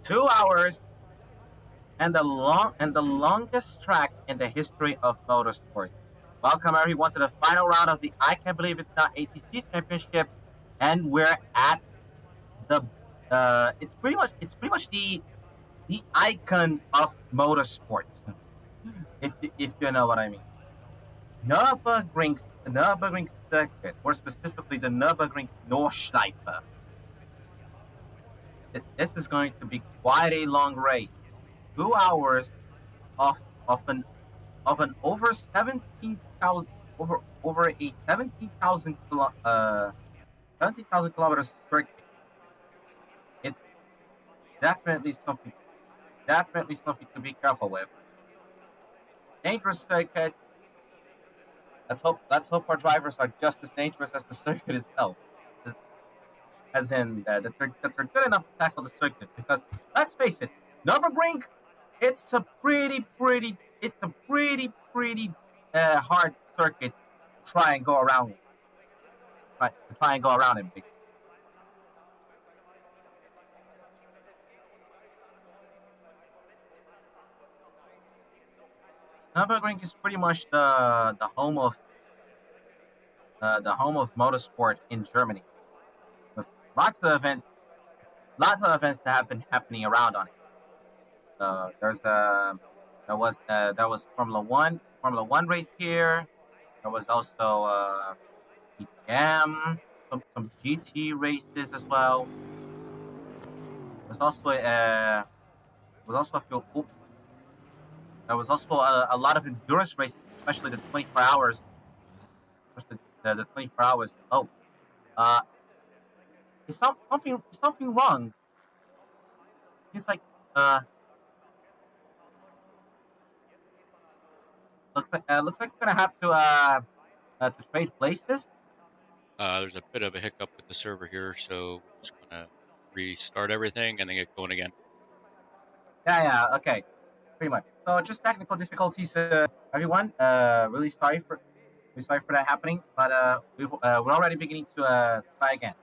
2 hours and the longest track in the history of motorsports. Welcome everyone to the final round of the I Can't Believe It's Not ACC Championship, and we're at the it's pretty much the icon of motorsports, if you know what I mean. Nürburgring circuit, more specifically the Nürburgring Nordschleife. This is going to be quite a long race. 2 hours of of an of an over 17,000 over a 17,000 kilometers circuit. It's definitely something to be careful with. Dangerous circuit. Let's hope our drivers are just as dangerous as the circuit itself. As in that they're good enough to tackle the circuit, because let's face it, Nürburgring, it's a pretty hard circuit to try and go around. Try and go around it. Nürburgring is pretty much the home of motorsport in Germany, with lots of events that have been happening around on it. There's there was Formula One race here. There was also GTM, some GT races as well. There's also was also a few. There was also a lot of endurance races, especially the 24 hours. Especially the 24 hours. Oh, uh, is something wrong? He's like, uh, looks like we're gonna have to trade places. There's a bit of a hiccup with the server here, so we're just gonna restart everything and then get going again. Yeah, okay, pretty much. So just technical difficulties, everyone. Really sorry for that happening, but we're already beginning to try again.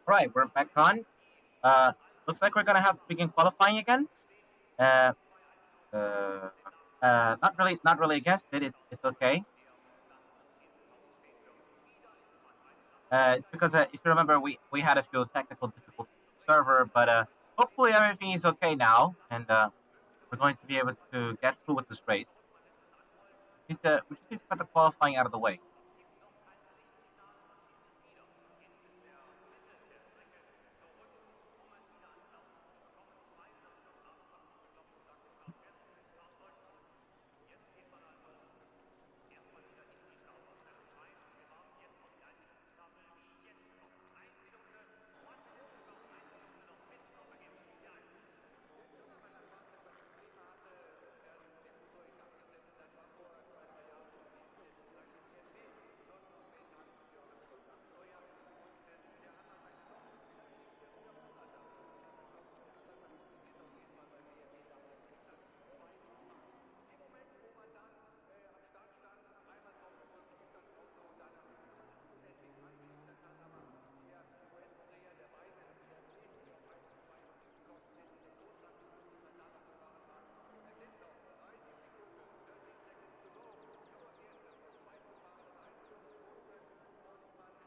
All right, we're back on. Uh, Looks like we're gonna have to begin qualifying again. Uh, uh, not really against it. It's okay. It's because if you remember, we had a few technical difficulties with the server, but hopefully everything is okay now, and we're going to be able to get through with this race. We just need to get the qualifying out of the way.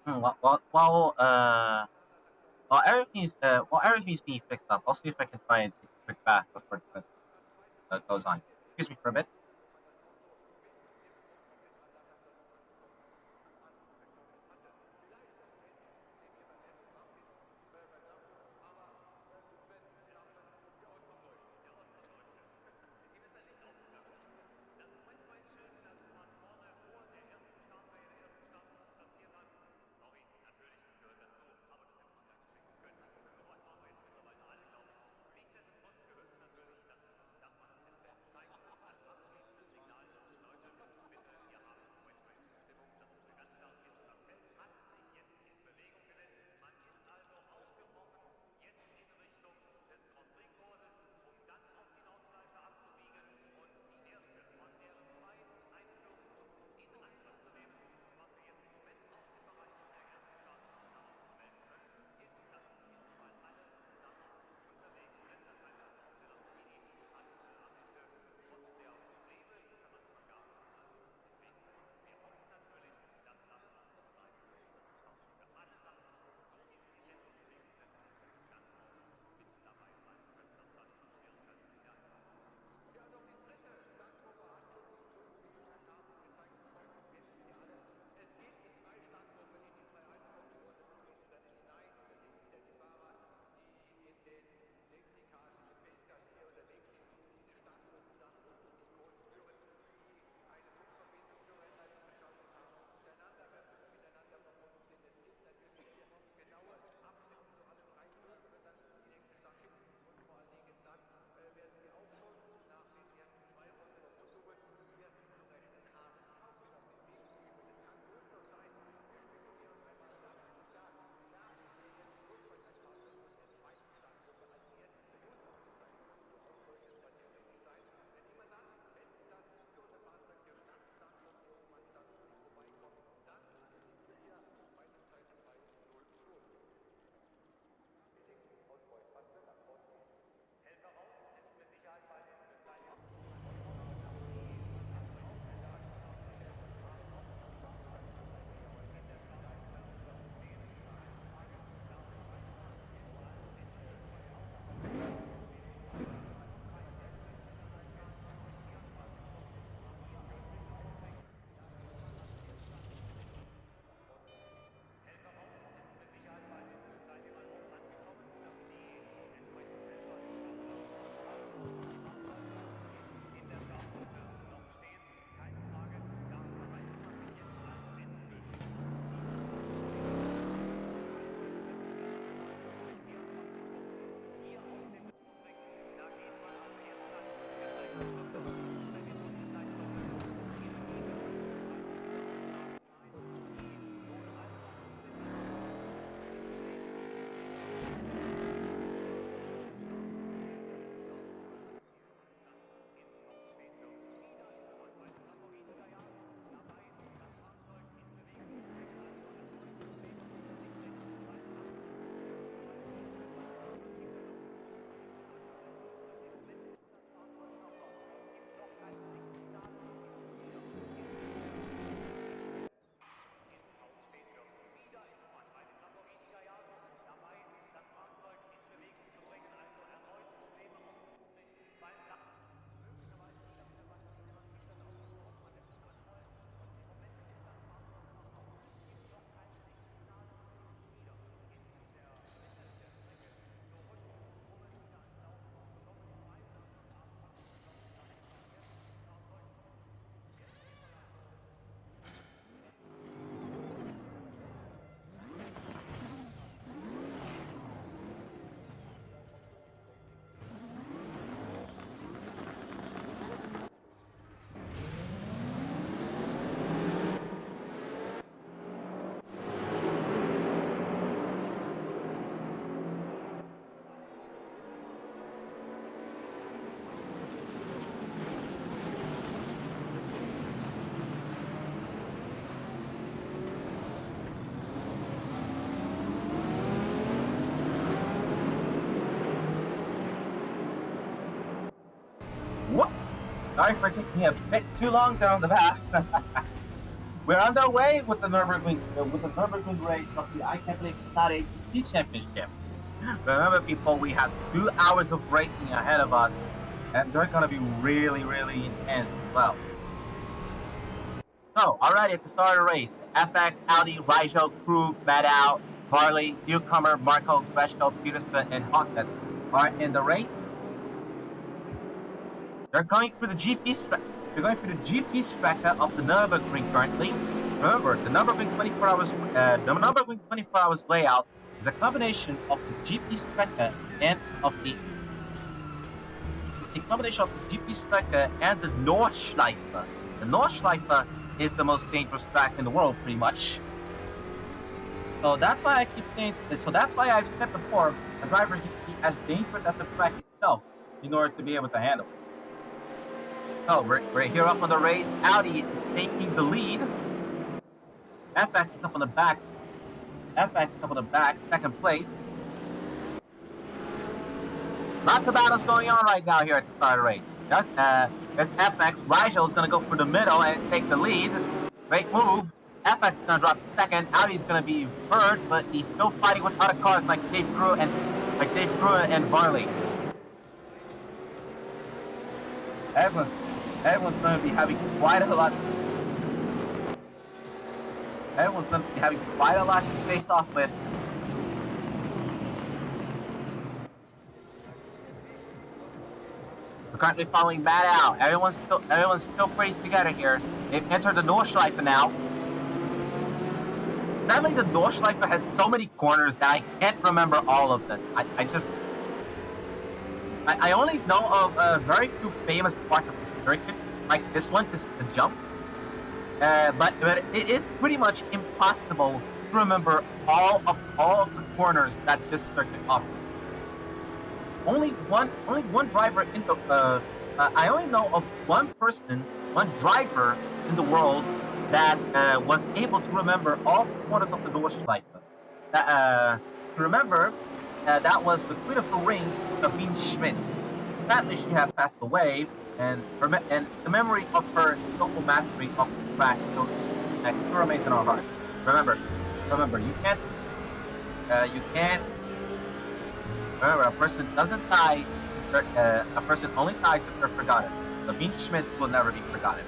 while everything's being fixed up, I'll see if I can find a quick bath before the goes on. Excuse me for a bit. Whoops! Sorry for taking a bit too long down the path. We're underway with the Nürburgring race of the I can't believe it's not ACC championship. Remember, people, we have 2 hours of racing ahead of us, and they're going to be really, really intense as well. So, already at the start of the race, FX, Audi, Raijo, Krug, Maddow, Varley, Newcomer, Marco, Greshko, Peterson, and Hawkins are in the race. They're going through the GP tracker of the Nürburgring currently. Remember, the Nürburgring 24 hours layout is a combination of the GP tracker and of the Nordschleife. The Nordschleife is the most dangerous track in the world, pretty much. So that's why I keep saying this. So that's why I've said before, a driver should be as dangerous as the track itself in order to be able to handle it. Oh, we're here up on the race. Audi is taking the lead. FX is up on the back. Second place. Lots of battles going on right now here at the start of the race. There's FX. Rigel is going to go for the middle and take the lead. Great move. FX is going to drop second. Audi is going to be third, but he's still fighting with other cars like Dave Crew and Varley. Everyone's going to be having quite a lot. Everyone's going to be having quite a lot to face off with. We're currently following Maddow. Everyone's still pretty together here. They've entered the Nordschleife now. Sadly, the Nordschleife has so many corners that I can't remember all of them. I only know of very few famous parts of the circuit, like this one. This is the jump. But it is pretty much impossible to remember all of the corners that this circuit offers. Only one driver in the I only know of one driver in the world that was able to remember all the corners of the Nordschleife. Remember, that was the Queen of the Ring, Sabine Schmidt. Sadly, she had passed away, and the memory of her skillful mastery of the track still remains in our hearts. Remember, you can't. Remember, a person doesn't die. A person only dies if they're forgotten. Sabine Schmidt will never be forgotten.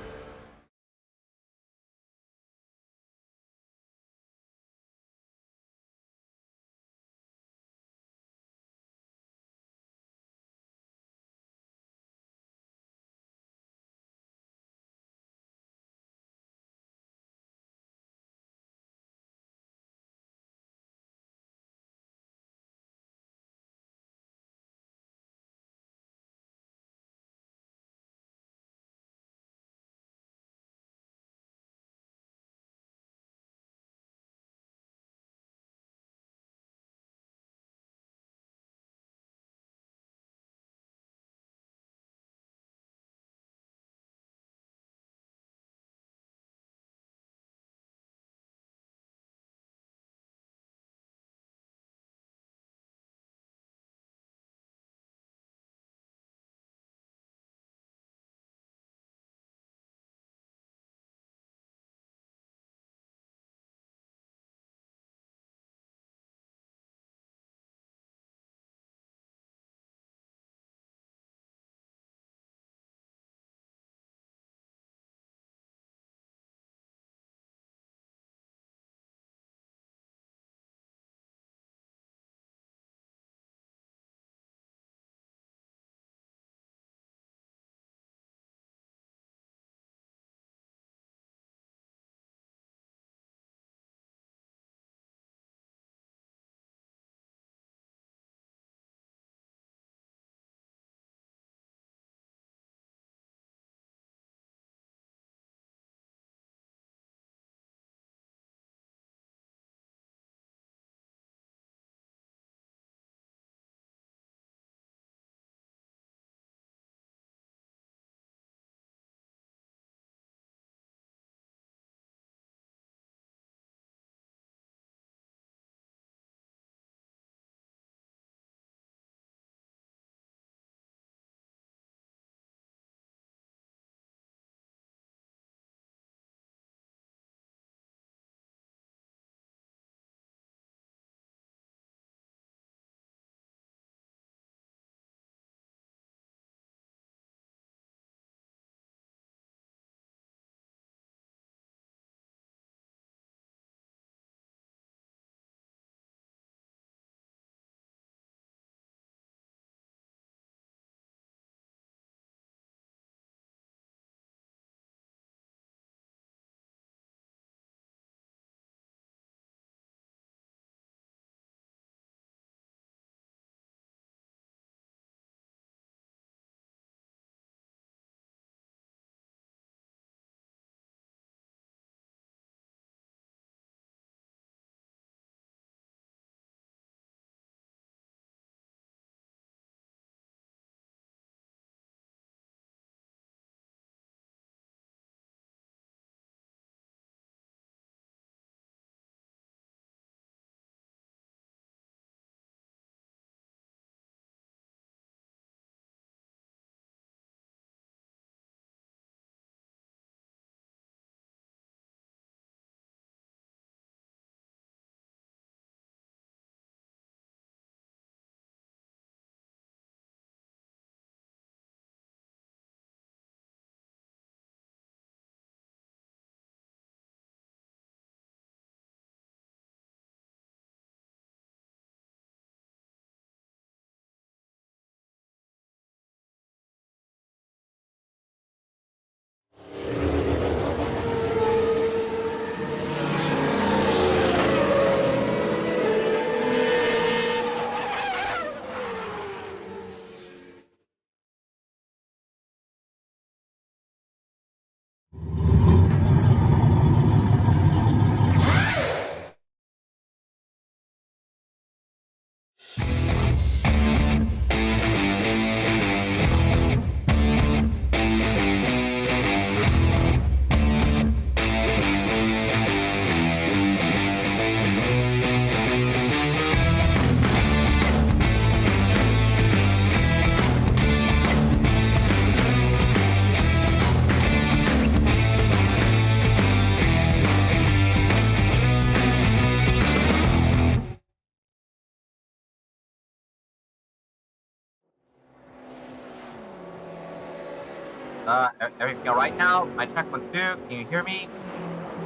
Everything all right now? My check 1 2. Can you hear me?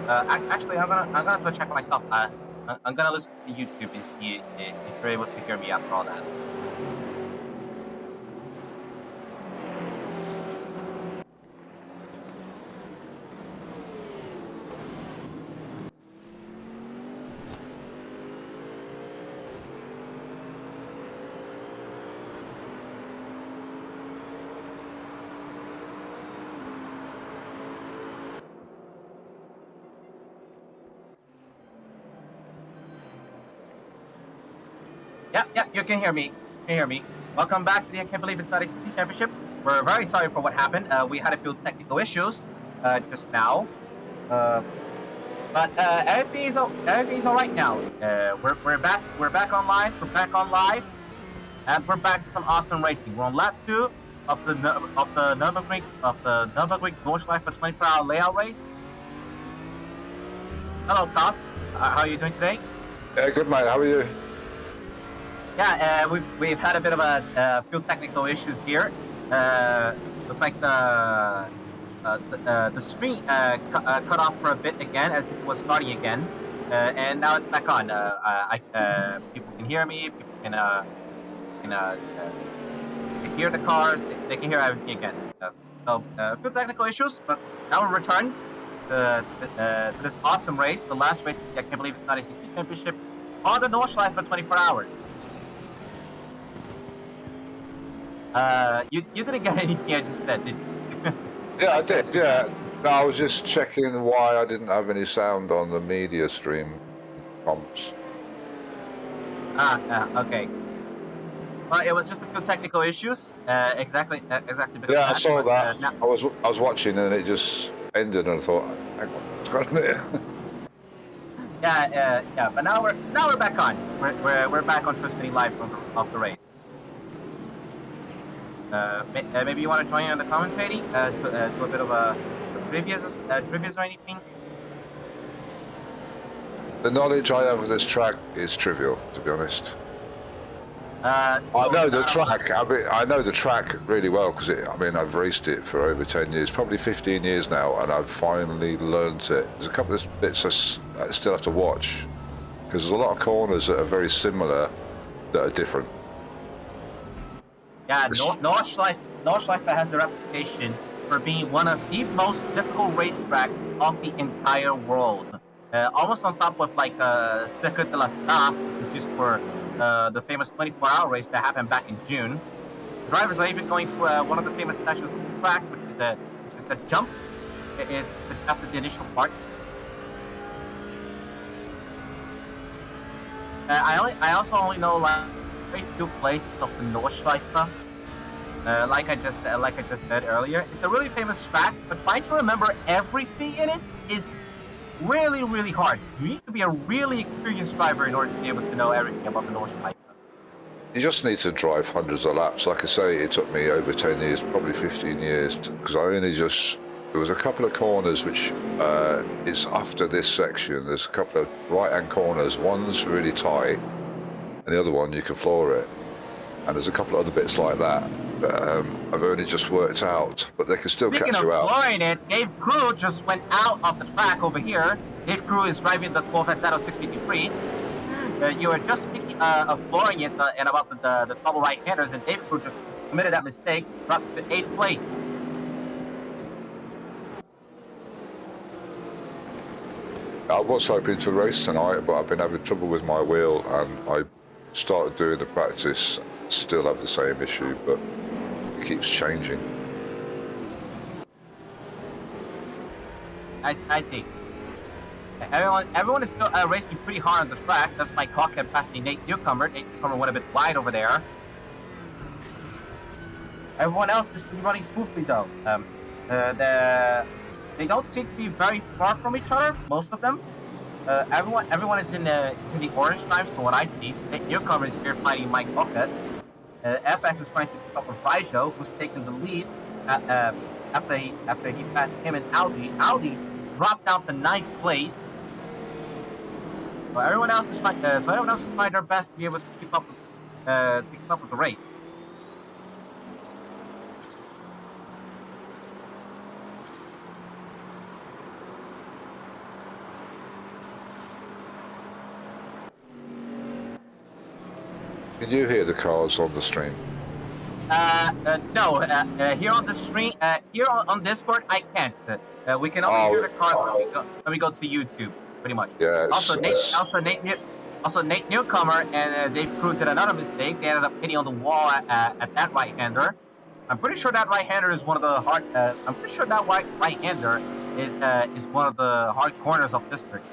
Actually, I'm gonna go check myself. I'm gonna listen to YouTube and see if you're able to hear me after all that. Yeah, you can hear me. You can hear me. Welcome back to the I Can't Believe It's Not ACC Championship. We're very sorry for what happened. We had a few technical issues just now. But everything's all right now. We're back. We're back online. We're back on live, and we're back to some awesome racing. We're on lap 2 of the Nürburgring Nordschleife 24-hour layout race. Hello, Kost. How are you doing today? Yeah, good mate. How are you? Yeah, we've had a bit of a few technical issues here. Looks like the stream cut off for a bit again, as if it was starting again, and now it's back on. People can hear me. People can hear the cars. They can hear everything again. So a few technical issues, but now we return to this awesome race, the last race of the I Can't Believe It's Not ACC Championship on the Nordschleife for 24 hours. You didn't get anything I just said, did you? Yeah, I did. Yeah. No, I was just checking why I didn't have any sound on the media stream comps. Okay. Well, it was just a few technical issues. Exactly. Because Yeah, I saw that. Now, I was watching and it just ended, and I thought, hang on, what's going on there? yeah. But now we're back on. We're back on transmitting live off the race. Maybe you want to join in the commentating, do a bit of a trivias or anything. The knowledge I have of this track is trivial, to be honest. I know the track. I know the track really well because I've raced it for over 10 years, probably 15 years now, and I've finally learnt it. There's a couple of bits I still have to watch because there's a lot of corners that are very similar that are different. Yeah, Nordschleife has the reputation for being one of the most difficult racetracks of the entire world. Almost on top of like Circuit de la Staff, which is used for the famous 24-hour race that happened back in June. The drivers are even going through one of the famous sections of the track, which is the jump. It's after the initial part. I also only know like very few places of the Nordschleife. Like I just said earlier, it's a really famous track, but trying to remember everything in it is really, really hard. You need to be a really experienced driver in order to be able to know everything about the Nordschleife. You just need to drive hundreds of laps. Like I say, it took me over 10 years, probably 15 years, because there was a couple of corners which it's after this section. There's a couple of right-hand corners. One's really tight, and the other one you can floor it. And there's a couple of other bits like that I've only just worked out, but they can still catch you out. Speaking of flooring it, Dave Crew just went out of the track over here. Dave Crew is driving the Corvette Zero 653. You were just speaking of flooring it and about the double right-handers, and Dave Crew just committed that mistake, dropped to 8th place. I was hoping to race tonight, but I've been having trouble with my wheel, and I started doing the practice, still have the same issue, but it keeps changing. I see. Everyone is still racing pretty hard on the track. That's my cockpit passing Nate Newcomer. Nate Newcomer went a bit wide over there. Everyone else is running smoothly though. They don't seem to be very far from each other, most of them. Everyone is in the orange times from what I see. Nate Newcomer is here fighting Mike Pocket. FX is trying to keep up with Raijo, who's taking the lead after he passed him and Audi. Audi dropped down to 9th place. So everyone else is trying their best to be able to keep up with the race. Can you hear the cars on the stream? No. Here on the stream, here on Discord, I can't. We can only hear the cars when we go to YouTube, pretty much. Yeah. Also, Nate Newcomer and Dave Crew did another mistake. They ended up hitting on the wall at that right-hander. I'm pretty sure that right-hander is one of the hard. I'm pretty sure that right-hander is one of the hard corners of this circuit.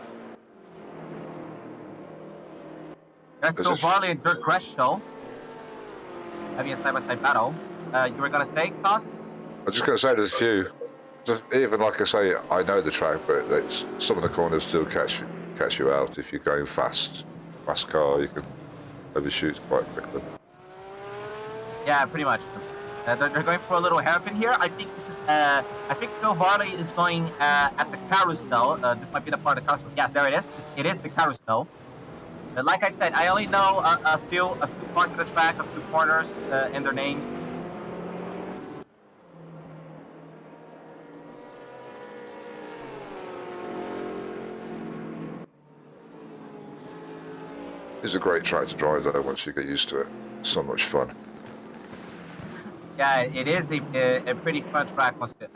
That's still Varley and Dirk Gresham having a side-by-side battle. You were gonna say, Toss? I was just gonna say there's a few. Even like I say, I know the track, but some of the corners still catch you out. If you're going fast car, you can overshoot quite quickly. Yeah, pretty much. They're going for a little hairpin here. I think this is. I think Phil Varley is going at the carousel. This might be the part of the carousel. Yes, there it is. It is the carousel. Like I said, I only know a few parts of the track, a few corners, and their names. It's a great track to drive though once you get used to it. It's so much fun. Yeah, it is a pretty fun track once they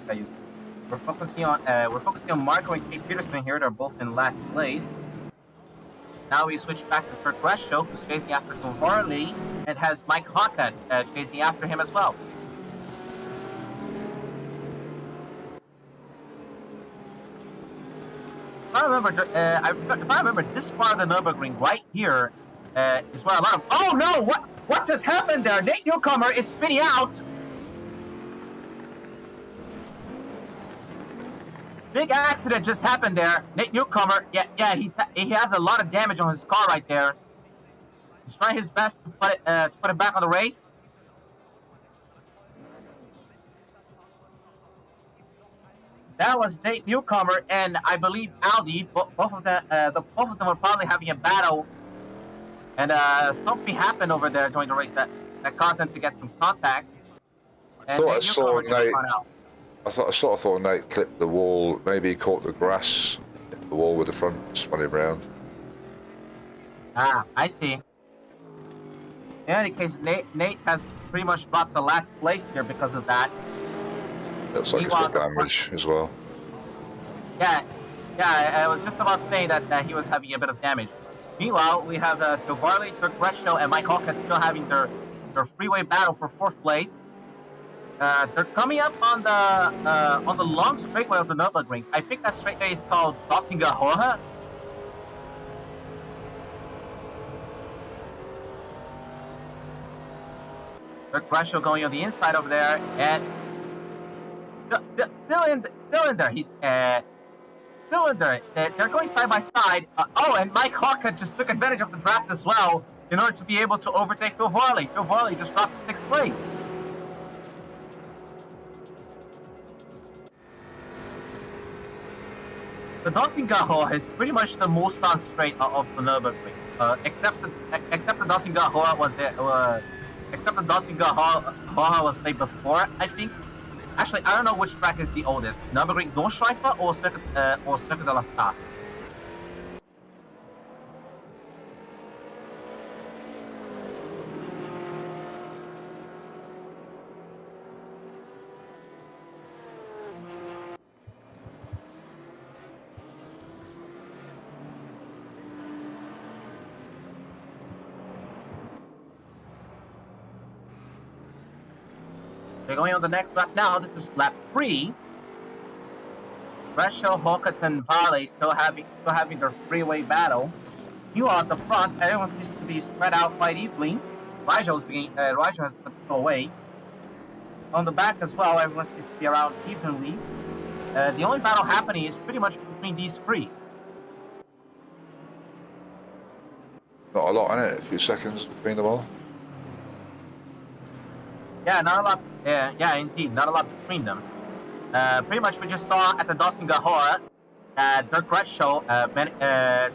get used to it. We're focusing on Marco and Kate Peterson here. They're both in last place. Now we switch back to Kurt Gresham, who's chasing after Phil Varley, and has Mike Hawkett chasing after him as well. If I remember, this part of the Nürburgring right here is where a lot of. Oh no! What just happened there? Nate Newcomer is spinning out. Big accident just happened there. Nate Newcomer, yeah, he has a lot of damage on his car right there. He's trying his best to put it back on the race. That was Nate Newcomer and I believe Audi. Both of them were probably having a battle, and something happened over there during the race that caused them to get some contact. I thought I saw Nate. I sort of thought Nate clipped the wall. Maybe he caught the grass, hit the wall with the front, spun him round. Ah, I see. In any case, Nate has pretty much dropped the last place here because of that. Looks like he's got damage as well. Yeah, I was just about saying that he was having a bit of damage. Meanwhile, we have Phil Varley, Dirk Gresham, and Mike Hawkett still having their freeway battle for 4th place. They're coming up on the long straightaway of the Nürburgring. I think that straightaway is called Dottinger Hohe. Dirk Gresham going on the inside over there, and still in there. He's still in there. They're going side by side. Oh, and Mike Hawkett just took advantage of the draft as well in order to be able to overtake Phil Varley. Phil Varley just dropped to 6th place. The Dottinger Hohe is pretty much the most straight of the Nürburgring, except the Dottinger Hohe was made before, I think. Actually, I don't know which track is the oldest, Nürburgring Nordschleife or Circuit de la Star. We're going on the next lap now. This is lap 3. Gresham, Hawkett, and Varley still having their freeway battle. Meanwhile, at the front, everyone seems to be spread out quite evenly. Rigel has put it away. On the back as well, everyone seems to be around evenly. The only battle happening is pretty much between these three. Not a lot in it. A few seconds between them all. Yeah, not a lot. Yeah, indeed, not a lot between them. Pretty much, we just saw at the Dottinger Hohe, Dirk Gresham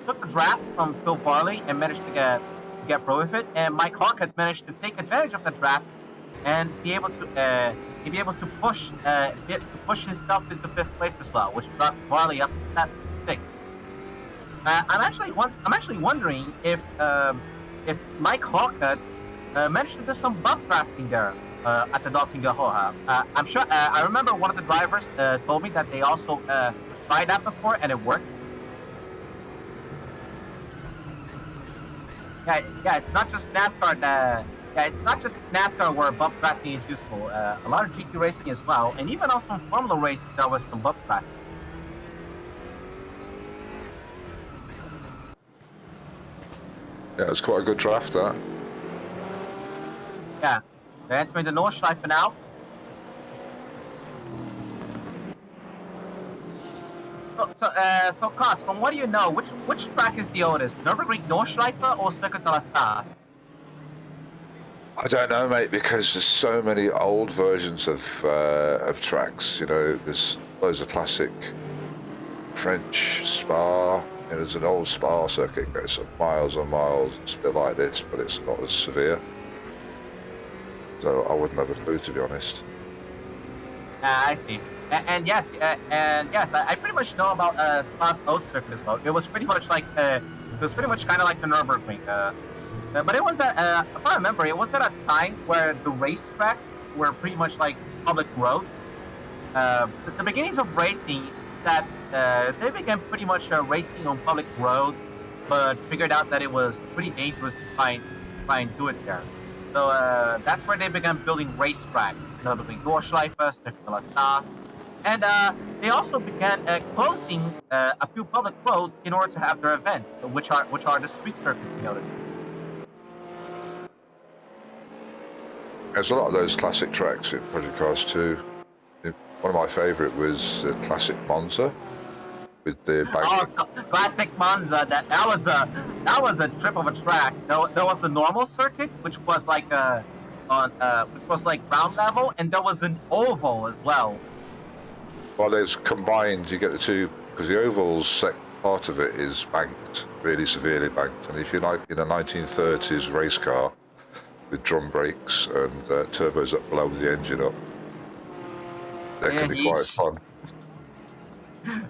took the draft from Phil Varley and managed to get through with it, and Mike Hawkett managed to take advantage of the draft and be able to push himself into 5th place as well, which brought Varley up to that 6th. I'm actually wondering if if Mike Hawkett mentioned there's some bump drafting there at the Nottingham. I'm sure. I remember one of the drivers told me that they also tried that before and it worked. Yeah, it's not just NASCAR. It's not just NASCAR where bump drafting is useful. A lot of GT racing as well, and even also in Formula races there was some bump drafting. Yeah, it's quite a good draft, that. Yeah, they're entering the Nordschleife now. So, Cos, from what do you know, which track is the oldest? Nürburgring Nordschleife or Circuit de la Star? I don't know, mate, because there's so many old versions of tracks. You know, there's loads of classic French Spa. You know, there's an old Spa circuit that goes miles and miles. It's a bit like this, but it's not as severe. So I wouldn't have a clue, to be honest. I see. And yes, I pretty much know about Spa's old circuit as well. It was pretty much like kind of like the Nürburgring. But it was if I remember, it was at a time where the racetracks were pretty much like public roads. The beginnings of racing is that they began pretty much racing on public roads, but figured out that it was pretty dangerous to try and do it there. So that's where they began building racetracks, notably Nordschleife, Circuit de la Star, and they also began closing a few public roads in order to have their event, which are the street circuits, notably. There's a lot of those classic tracks in Project Cars 2. One of my favourite was the classic Monza with the bank. Oh, classic Monza! That was a trip of a track. There was the normal circuit, which was like ground level, and there was an oval as well. Well, there's combined. You get the two because the oval's part of it is banked, really severely banked. And if you like in a 1930s race car with drum brakes and turbos that blow the engine up, that can be quite fun.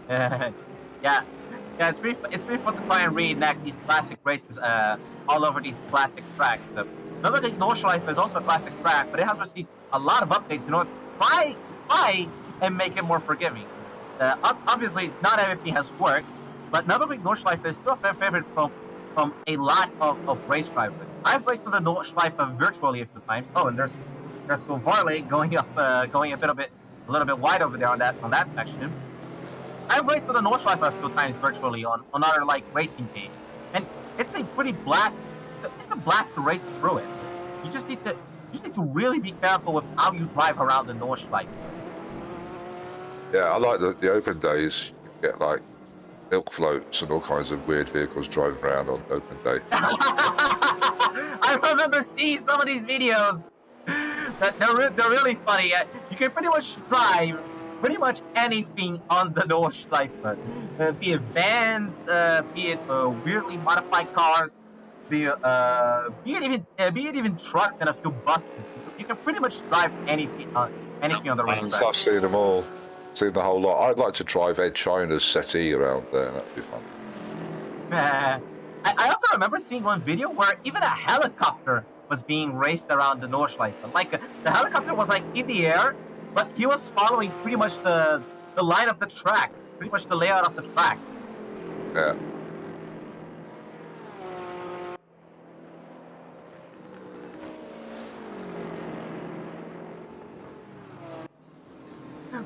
Yeah, it's pretty fun to try and reenact these classic races all over these classic tracks. Another Nordschleife is also a classic track, but it has received a lot of updates in order to try and make it more forgiving. Obviously, not everything has worked, but Nürburgring Nordschleife is still a favorite from a lot of race drivers. I've raced with the Nordschleife virtually a few times. Oh, and there's Varley going a little bit wide over there on that section. I've raced with the Nordschleife a few times virtually on other like racing games, and it's a pretty blast. It's a blast to race through it. You just need to really be careful with how you drive around the Nordschleife. Yeah, I like the open days. You get like milk floats and all kinds of weird vehicles driving around on open day. I remember seeing some of these videos. They're really funny. You can pretty much drive pretty much anything on the Nordschleife, be it vans, be it weirdly modified cars, be it even trucks and a few buses. You can pretty much drive anything on the racetrack. I've seen them all. Seen the whole lot. I'd like to drive Ed China's settee around there. That'd be fun. I also remember seeing one video where even a helicopter was being raced around the Nordschleife. Like the helicopter was like in the air, but he was following pretty much the line of the track, pretty much the layout of the track. Yeah.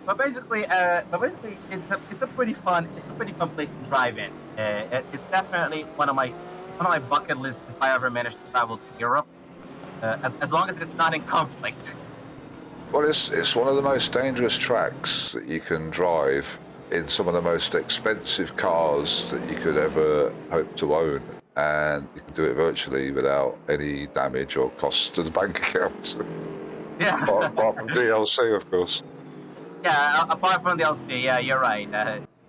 But basically, it's a pretty fun place to drive in. It's definitely one of my bucket lists if I ever manage to travel to Europe, as long as it's not in conflict. Well, it's one of the most dangerous tracks that you can drive in some of the most expensive cars that you could ever hope to own, and you can do it virtually without any damage or cost to the bank account. Yeah. apart from DLC, of course. Yeah, apart from the DLC, yeah, you're right.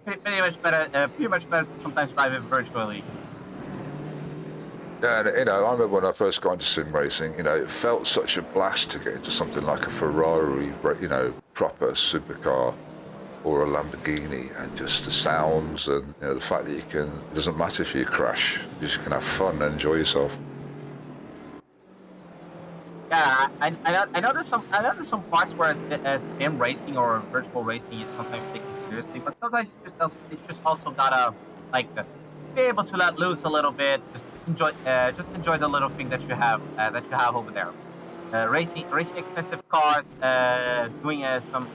Pretty much better to sometimes drive it virtually. Yeah, and I remember when I first got into sim racing, it felt such a blast to get into something like a Ferrari, proper supercar, or a Lamborghini, and just the sounds and the fact that it doesn't matter if you crash, you just can have fun and enjoy yourself. Yeah, I know there's some parts where sim racing or virtual racing is sometimes taken seriously, but sometimes you just also gotta like be able to let loose a little bit, just enjoy the little thing that you have over there. Racing expensive cars, doing some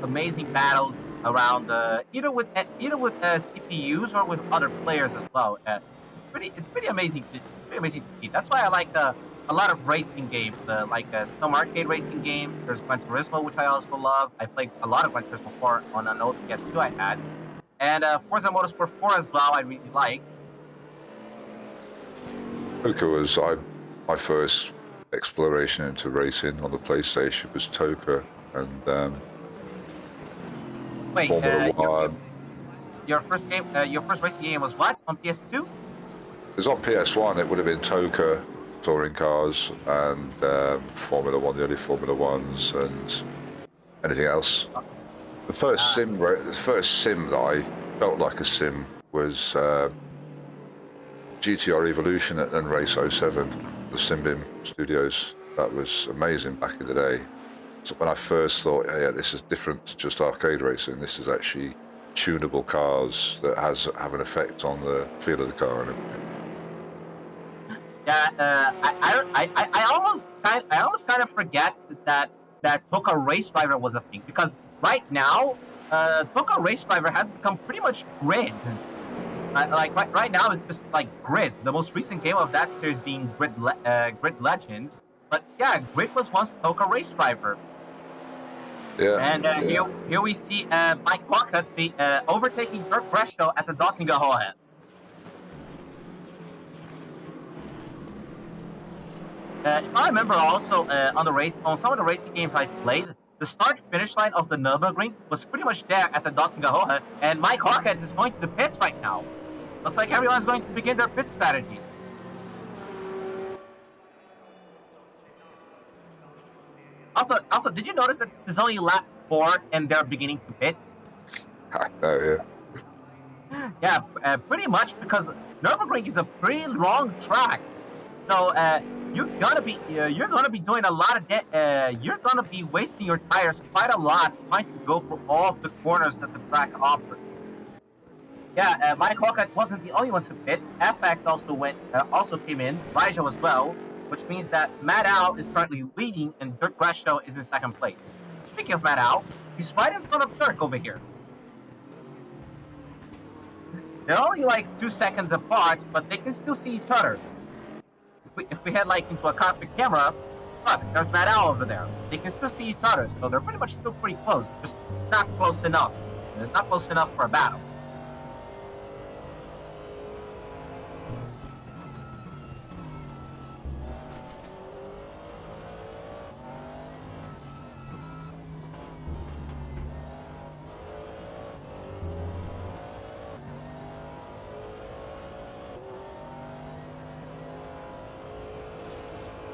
amazing battles around either with CPUs or with other players as well. It's pretty amazing. It's pretty amazing to see. That's why I like a lot of racing games, like some arcade racing games. There's Gran Turismo, which I also love. I played a lot of Gran Turismo 4 on an old PS2 I had, and Forza Motorsport 4 as well. I really like. Toka was my first exploration into racing on the PlayStation was Toka, and Wait, Formula One. your first racing game was what on PS2? It was on PS1. It would have been Toka, touring cars, and Formula One, the early Formula Ones, and anything else. The first sim that I felt like a sim was GTR Evolution and Race 07, the Simbim Studios. That was amazing back in the day. So when I first thought, yeah, this is different to just arcade racing. This is actually tunable cars that have an effect on the feel of the car and everything. Yeah, I almost kind of forget that Toka Race Driver was a thing, because right now, Toka Race Driver has become pretty much Grid. Right now, it's just like Grid. The most recent game of that series being Grid Legends. But yeah, Grid was once Toka Race Driver. Yeah. And here we see Mike Lockhart be overtaking Dirk Brescio at the Dottinga Hohen. If I remember also on some of the racing games I've played, the start-finish line of the Nürburgring was pretty much there at the Dottinga Hohen, and Mike Lockhart is going to the pits right now. Looks like everyone's going to begin their pit strategy. Also, did you notice that this is only lap 4 and they're beginning to pit? Oh yeah. Yeah, pretty much, because Nürburgring is a pretty long track, so you're gonna be doing a lot of you're gonna be wasting your tires quite a lot trying to go for all of the corners that the track offers. Yeah, Mike Lockhart wasn't the only one to pit. FX also came in, Raja as well, which means that Matt Al is currently leading and Dirk Brescio is in second place. Speaking of Matt Al, he's right in front of Dirk over here. They're only like 2 seconds apart, but they can still see each other. If we head like into a cockpit camera, look, there's Matt Al over there. They can still see each other, so they're pretty much still pretty close. Just not close enough. It's not close enough for a battle.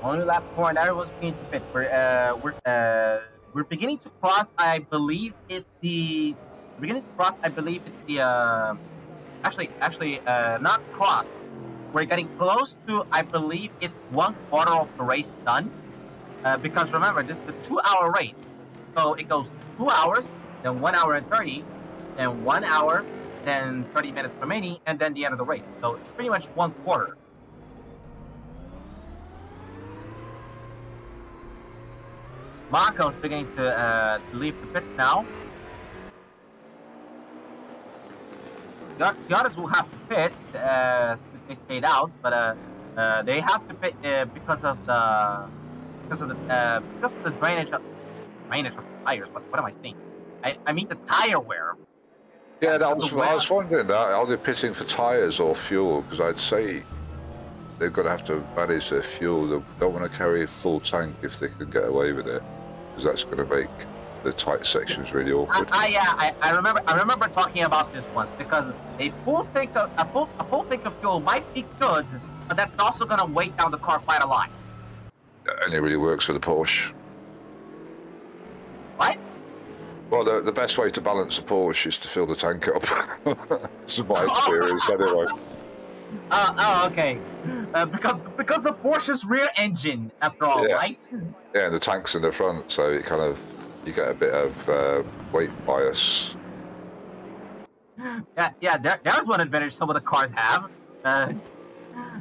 Only lap 4, and everyone's beginning to pit. We're beginning to cross. I believe it's the actually not crossed. We're getting close to. I believe it's 1/4 of the race done. Because remember, this is the 2-hour race, so it goes 2 hours, then 1 hour and 30, then 1 hour, then 30 minutes remaining, and then the end of the race. So it's pretty much 1/4. Marco's beginning to leave the pits now. The others will have to pit since they stayed out, but they have to pit because of the drainage of the tires. What am I saying? I mean the tire wear. Yeah, I was wondering that. Are they pitting for tires or fuel? Because I'd say they're going to have to manage their fuel. They don't want to carry a full tank if they can get away with it, because that's going to make the tight sections really awkward. I remember talking about this once, because a full tank of fuel might be good, but that's also going to weigh down the car quite a lot. It only really works for the Porsche. What? Well, the best way to balance a Porsche is to fill the tank up. That's my experience anyway. Oh, okay. because the Porsche's rear engine, after all, Yeah. right? Yeah, and the tank's in the front, so it kind of, you get a bit of weight bias. Yeah. There's one advantage some of the cars have.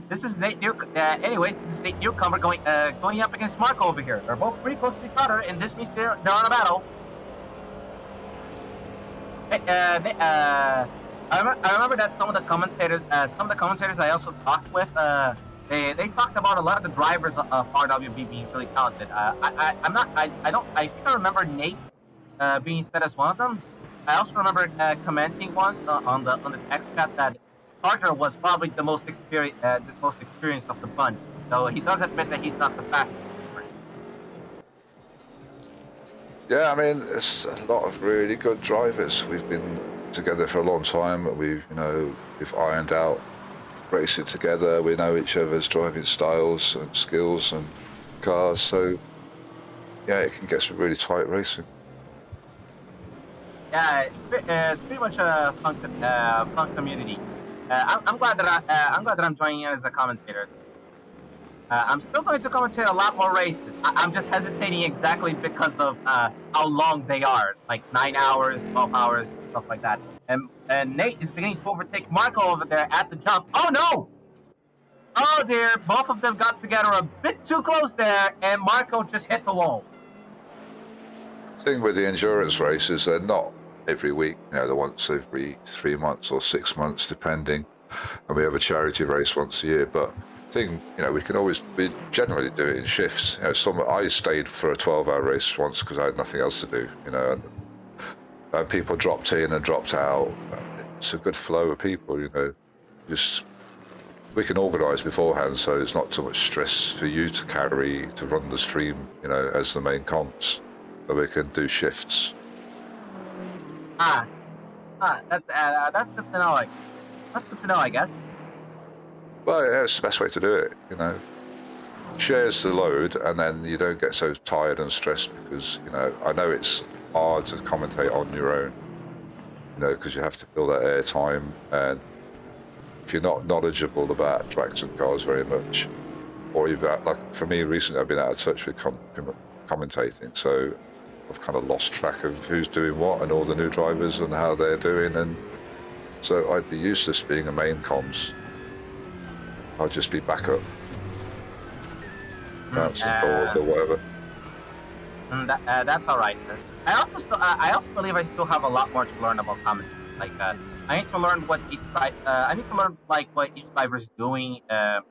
This is Nate New. Anyways, this is Nate Newcomer going up against Marco over here. They're both pretty close to each other, and this means they're on a battle. I remember that some of the commentators I also talked with, they talked about a lot of the drivers of RWB being really talented. I think I remember Nate being said as one of them. I also remember commenting once on the text chat that Charger was probably the most experienced of the bunch. So he does admit that he's not the fastest. Yeah, I mean, it's a lot of really good drivers. We've been together for a long time. We've ironed out racing together. We know each other's driving styles and skills and cars. So, yeah, it can get some really tight racing. Yeah, it's pretty much a fun community. I'm glad that I'm joining in as a commentator. I'm still going to commentate a lot more races. I'm just hesitating exactly because of how long they are, like 9 hours, 12 hours, stuff like that. And Nate is beginning to overtake Marco over there at the jump. Oh no! Oh dear, both of them got together a bit too close there, and Marco just hit the wall. The thing with the endurance races, they're not every week. They're once every 3 months or 6 months, depending. And we have a charity race once a year, but we generally do it in shifts. I stayed for a 12-hour race once because I had nothing else to do, and people dropped in and dropped out. It's a good flow of people, just we can organise beforehand, so it's not too much stress for you to run the stream, as the main comps, but we can do shifts. That's good to know. That's good to know, I guess. Well, yeah, it's the best way to do it, Shares the load, and then you don't get so tired and stressed because, I know it's hard to commentate on your own, because you have to fill that airtime, and if you're not knowledgeable about tracks and cars very much, or like for me recently, I've been out of touch with commentating, so I've kind of lost track of who's doing what and all the new drivers and how they're doing, and so I'd be useless being a main comms. I'll just be backup, bouncing boards or whatever. That's all right. I also believe I still have a lot more to learn about commentary. Like I need to learn what each driver's doing. I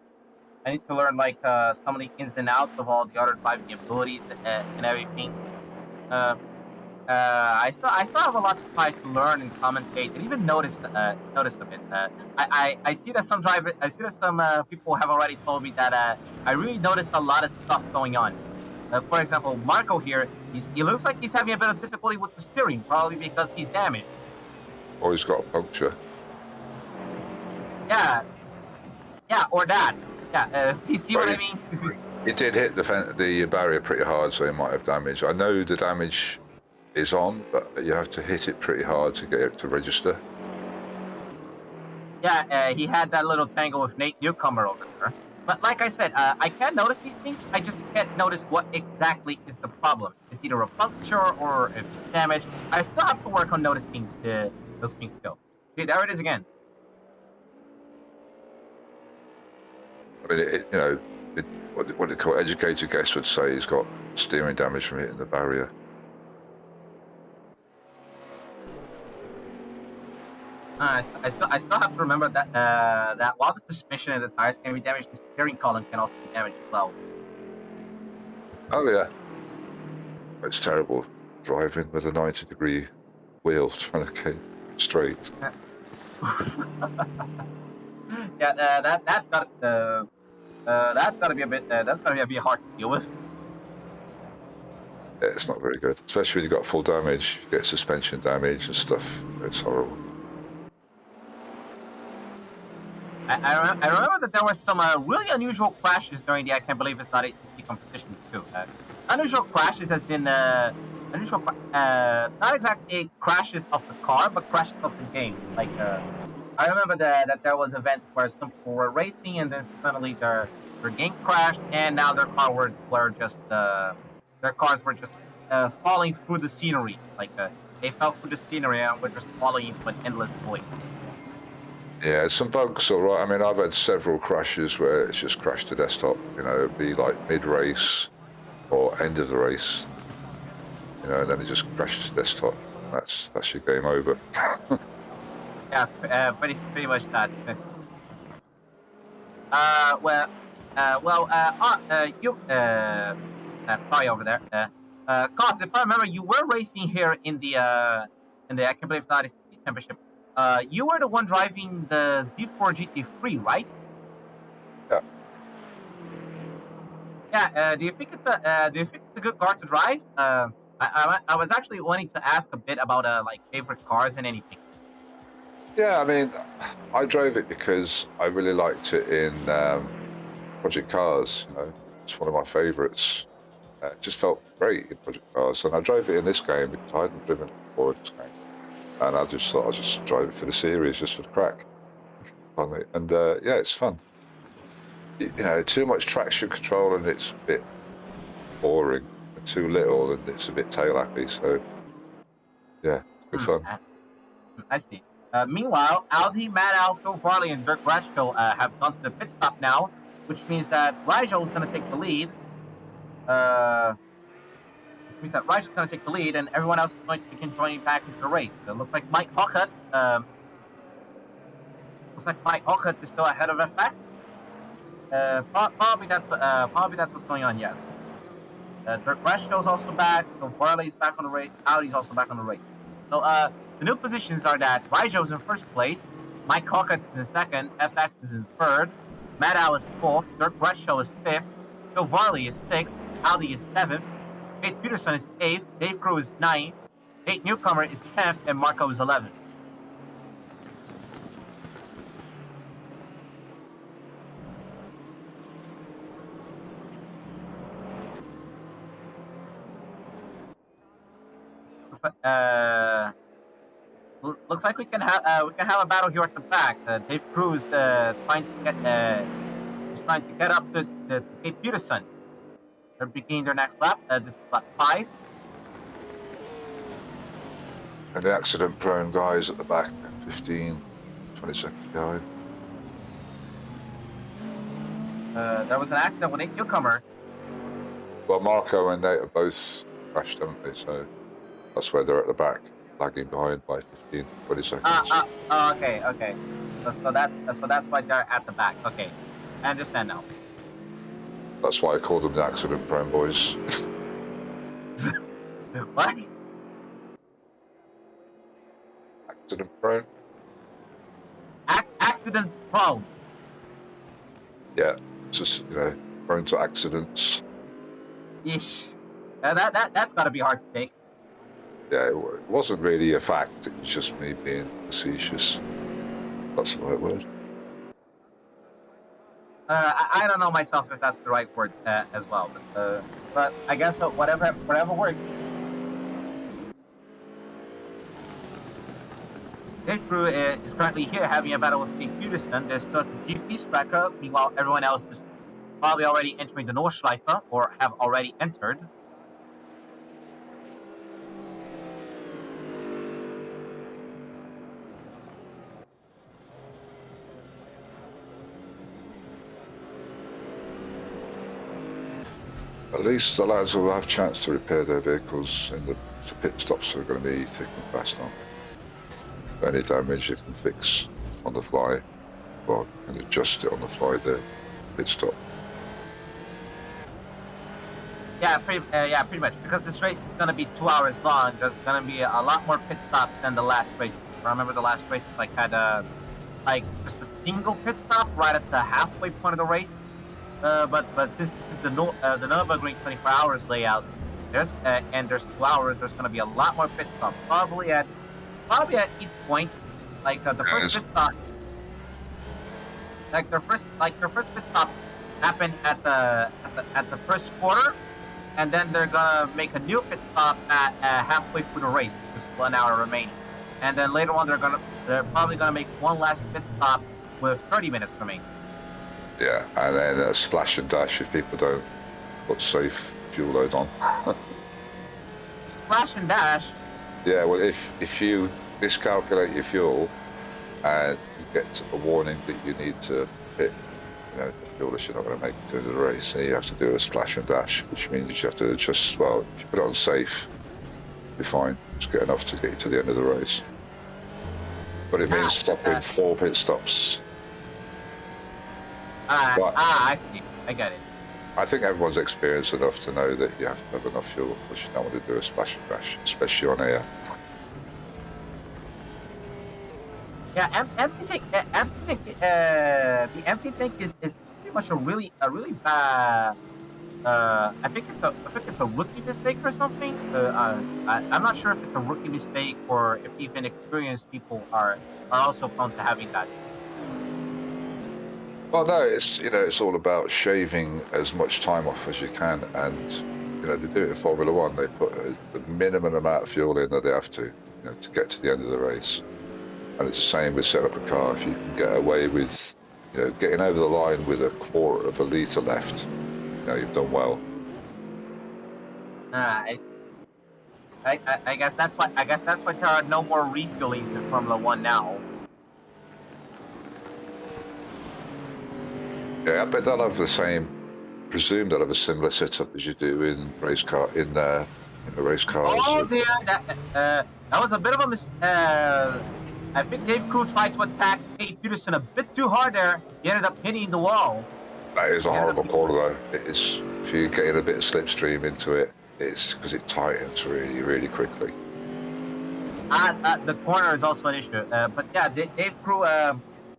need to learn some of the ins and outs of all the other driving abilities and everything. I still have a lot to try to learn and commentate and even notice a bit. I see that some people have already told me that I really notice a lot of stuff going on. For example, Marco here, he looks like he's having a bit of difficulty with the steering, probably because he's damaged. Or he's got a puncture. Yeah, or that. Yeah, see what I mean? He did hit the barrier pretty hard, so he might have damage. I know the damage is on, but you have to hit it pretty hard to get it to register. Yeah, he had that little tangle with Nate Newcomer over there. But like I said, I can notice these things. I just can't notice what exactly is the problem. It's either a puncture or if it's damage. I still have to work on noticing those things still. See, there it is again. I mean, what they call educated guess would say he's got steering damage from hitting the barrier. I still have to remember that while the suspension and the tires can be damaged, the steering column can also be damaged as well. Oh yeah, it's terrible driving with a 90-degree wheel trying to get straight. Yeah, that's got to be a bit hard to deal with. Yeah, it's not very good, especially when you've got full damage. You get suspension damage and stuff. It's horrible. I remember that there was some really unusual crashes during the I Can't Believe It's Not ACC competition too. Unusual crashes as in not exactly crashes of the car, but crashes of the game. I remember that there was events where some people were racing, and then suddenly their game crashed, and now their cars were just falling through the scenery. Like they fell through the scenery and were just falling into an endless void. Yeah, some bugs, all right. I mean, I've had several crashes where it's just crashed the desktop. You know, it'd be like mid-race or end of the race. You know, and then it just crashes the desktop. That's your game over. Yeah, pretty much that. Sorry over there. Cos, if I remember, you were racing here in the I can't believe it's not ACC championship. You were the one driving the Z4 GT3, right? Yeah. Yeah. Do you think it's a good car to drive? I was actually wanting to ask a bit about like favorite cars and anything. Yeah, I mean, I drove it because I really liked it in Project Cars. You know, it's one of my favourites. It just felt great in Project Cars, and I drove it in this game because I hadn't driven it before in this game, and I just thought I'd just drive it for the series, just for the crack. And yeah, it's fun. You know, too much traction control and it's a bit boring, and too little and it's a bit tail happy. So yeah, good fun. I see. Meanwhile, Audi, Matt Phil Farley, and Dirk Bradshaw have gone to the pit stop now, which means that Rigel is going to take the lead. And everyone else is going to begin joining back into the race. It looks like Mike Hockett. Is still ahead of FX. Probably that's what's going on. Yes. Dirk Bradshaw is also back. Phil Farley is back on the race. Audi's also back on the race. So the new positions are that Rigel is in first place, Mike Hockett is in second, FX is in third, Matt Al is fourth, Dirk Bradshaw is fifth, Phil Varley is sixth, Audi is seventh, Faith Peterson is eighth, Dave Crew is ninth, Nate Newcomer is 10th, and Marco is 11th. Looks like we can have a battle here at the back. Dave Cruz trying to get up to Kate Peterson. They're beginning their next lap. This is lap 5. And the accident-prone guys at the back, 15, 20 seconds behind. There was an accident with Nate Newcomer. Well, Marco and Nate have both crashed, haven't they? So that's where they're at the back, lagging behind by 15, 20 seconds. Okay. So that's why they're at the back. Okay, I understand now. That's why I called them the accident-prone boys. What? Accident-prone? Accident prone. Yeah, just, you know, prone to accidents. Yeesh. That's got to be hard to take. Yeah, it wasn't really a fact. It was just me being facetious. That's the right word. I don't know myself if that's the right word as well, but I guess whatever works. Dave Crew is currently here having a battle with Pete Peterson. There's still the GP striker. Meanwhile, everyone else is probably already entering the Nordschleife or have already entered. At least the lads will have a chance to repair their vehicles in the pit stops are going to be thick and fast on. Any damage you can fix on the fly, well, and adjust it on the fly there, pit stop. Yeah, pretty much. Because this race is going to be 2 hours long, there's going to be a lot more pit stops than the last race. I remember the last race had just a single pit stop right at the halfway point of the race. But since this is the Nürburgring 24 hours layout, there's 2 hours. There's going to be a lot more pit stops, probably at each point. Like the first pit stop, their first pit stop happened at the first quarter, and then they're gonna make a new pit stop at halfway through the race, just 1 hour remaining, and then later on they're gonna they're probably gonna make one last pit stop with 30 minutes remaining. Yeah, and then a splash and dash if people don't put safe fuel load on. Splash and dash. Yeah, well, if you miscalculate your fuel and you get a warning that you need to hit, the fuel that you're not going to make it to the race, then you have to do a splash and dash, which means you have to adjust. Well, if you put it on safe, you're fine. It's good enough to get you to the end of the race. But it means stopping 4 pit stops. I see. I get it. I think everyone's experienced enough to know that you have to have enough fuel because you don't want to do a splash and dash, especially on air. Yeah, empty tank. The empty tank is pretty much a really bad. I think it's a rookie mistake or something. I'm not sure if it's a rookie mistake or if even experienced people are also prone to having that. Well, no, it's all about shaving as much time off as you can, and they do it in Formula One. They put the minimum amount of fuel in that they have to get to the end of the race, and it's the same with setting up a car. If you can get away with getting over the line with 1/4 of a litre left, you've done well. I guess that's why there are no more refuelings in Formula One now. Yeah, I bet they'll have the same. Presume they'll have a similar setup as you do in race cars. Oh dear, that was a bit of a mistake. I think Dave Crew tried to attack Kate Peterson a bit too hard there. He ended up hitting the wall. That is a horrible corner, though. It is. If you get a bit of slipstream into it, it's because it tightens really, really quickly. The corner is also an issue. But yeah, Dave Crew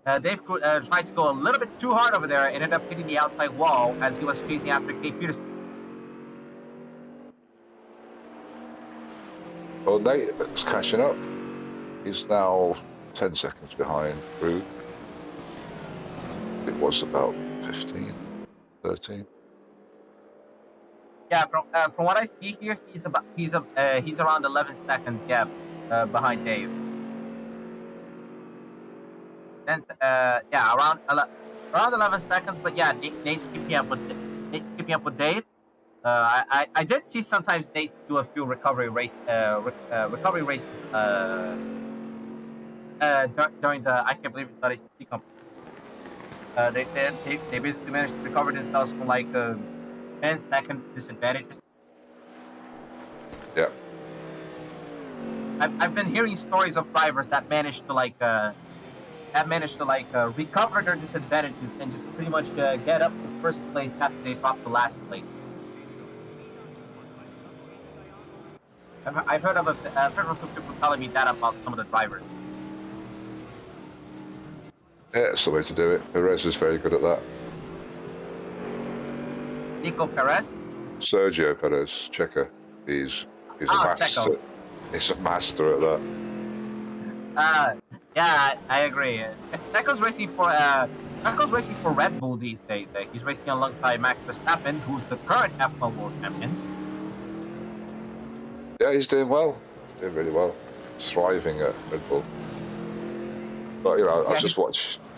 tried to go a little bit too hard over there and ended up hitting the outside wall as he was chasing after Kate Peterson. Well, Nate is catching up. He's now 10 seconds behind Crew. It was about 15, 13. Yeah, from what I see here, he's around 11 seconds gap behind Dave. Then around 11 seconds. But yeah, Nate's keeping up with Dave. I did see sometimes Nate do a few recovery races during the I can't believe it's not ACC company. They basically managed to recover themselves from like 10-second disadvantages. Yeah. I've been hearing stories of drivers that managed to recover their disadvantages and just pretty much get up to first place after they dropped the last place. I've heard of a few people telling me that about some of the drivers. Yeah, that's the way to do it. Perez is very good at that. Nico Perez? Sergio Perez, Checo. He's a master. Checo. He's a master at that. Yeah, I agree. Checo's racing for Red Bull these days. He's racing alongside Max Verstappen, who's the current F1 World Champion. Yeah, he's doing well. He's doing really well. Thriving at Red Bull. But I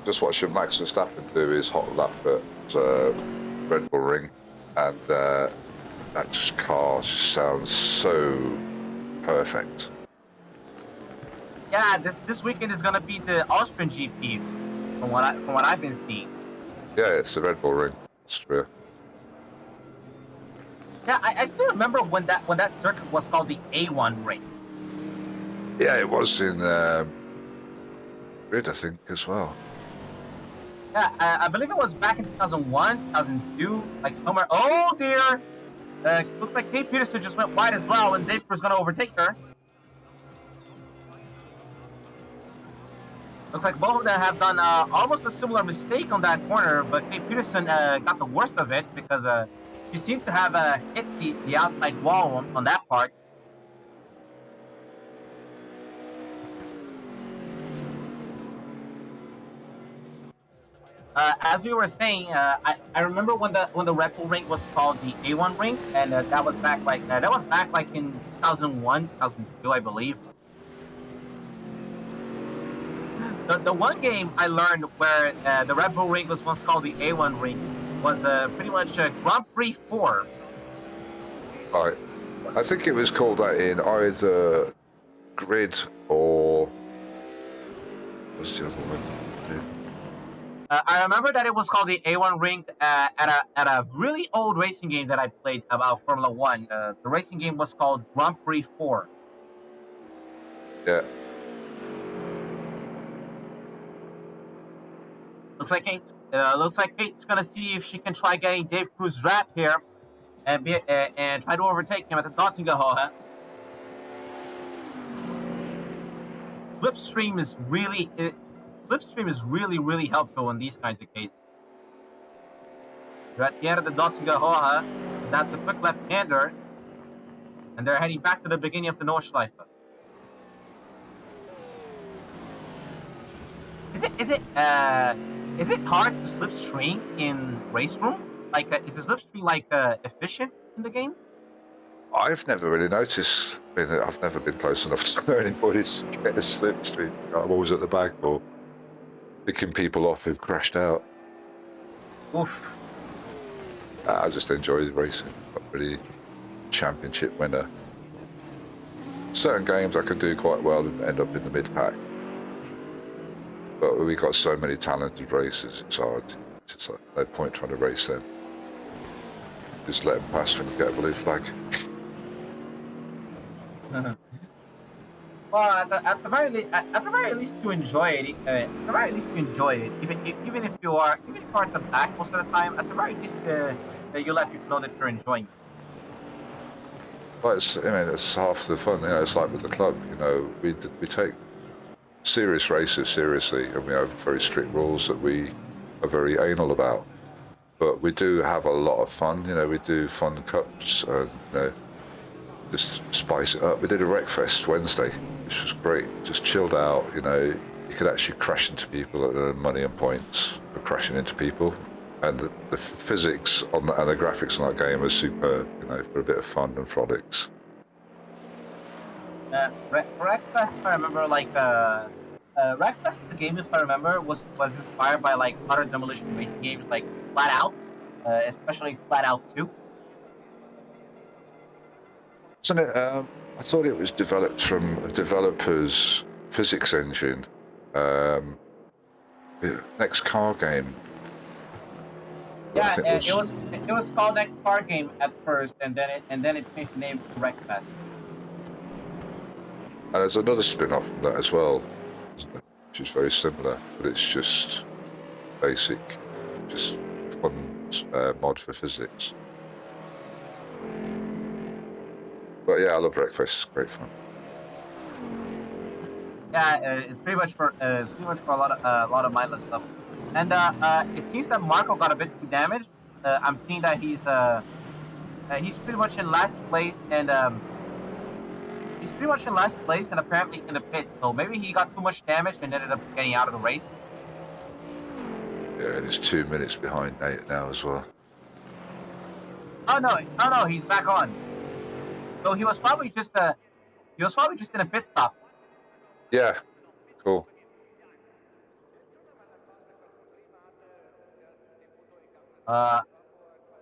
just watching Max Verstappen do his hot lap at Red Bull Ring, and that car just sounds so perfect. Yeah, this weekend is gonna be the Austrian GP, from what I've been seeing. Yeah, it's the Red Bull Ring, Austria. Yeah, I still remember when that circuit was called the A1 Ring. Yeah, it was in Rid, I think, as well. Yeah, I believe it was back in 2001, 2002, like somewhere. Oh dear! Looks like Kate Peterson just went wide as well, and Dave Crew's gonna overtake her. Looks like both of them have done almost a similar mistake on that corner, but Kate Peterson got the worst of it because she seemed to have hit the outside wall on that part. As we were saying, I remember when the Red Bull Ring was called the A1 Ring, and that was back in 2001, 2002, I believe. The one game I learned where the Red Bull ring was once called the A1 ring was pretty much Grand Prix 4. Right. I think it was called that in either Grid or what's the other one? I remember that it was called the A1 ring at a really old racing game that I played about Formula One. The racing game was called Grand Prix 4. Yeah. Looks like Kate's gonna see if she can try getting Dave Cruz's draft here and try to overtake him at the Dottingahohe. Slipstream is really helpful in these kinds of cases. You're at the end of the Dottingahohe. That's a quick left-hander, and they're heading back to the beginning of the Nordschleife. Is it hard to slipstream in RaceRoom? Like, is the slipstream efficient in the game? I've never really noticed. I've never been close enough to anybody's get a slipstream. I'm always at the back or picking people off who've crashed out. Oof. I just enjoy racing. Not really championship winner. Certain games I could do quite well and end up in the mid-pack. But we got so many talented racers, it's hard. It's like no point trying to race them. Just let them pass when you get a blue flag. Well, at the very least, you enjoy it. At the very least, you enjoy it. Even if you are at the back most of the time, at the very least, you let people know that you're enjoying it. Well, it's half the fun. It's like with the club. We take serious races seriously, and we have very strict rules that we are very anal about. But we do have a lot of fun. We do fun cups and just spice it up. We did a Wreckfest Wednesday, which was great. Just chilled out. You could actually crash into people and earn money and points for crashing into people. And the physics and the graphics on that game are superb. For a bit of fun and frolics. Wreckfest, if I remember, Wreckfest, the game, if I remember, was inspired by other demolition racing games like Flat Out, especially Flat Out 2. Isn't it? I thought it was developed from a developer's physics engine. Next car game. Yeah, it was called Next Car Game at first, and then it changed the name to Wreckfest. And there's another spin-off from that as well, isn't it? Which is very similar, but it's just basic, just fun mod for physics. But yeah, I love Wreckfest. It's great fun. Yeah, it's pretty much for a lot of mindless stuff. And it seems that Marco got a bit too damaged. I'm seeing that he's pretty much in last place, and apparently in the pit. So maybe he got too much damage and ended up getting out of the race. Yeah, and it's 2 minutes behind Nate now as well. Oh no, he's back on. So he was probably just in a pit stop. Yeah, cool.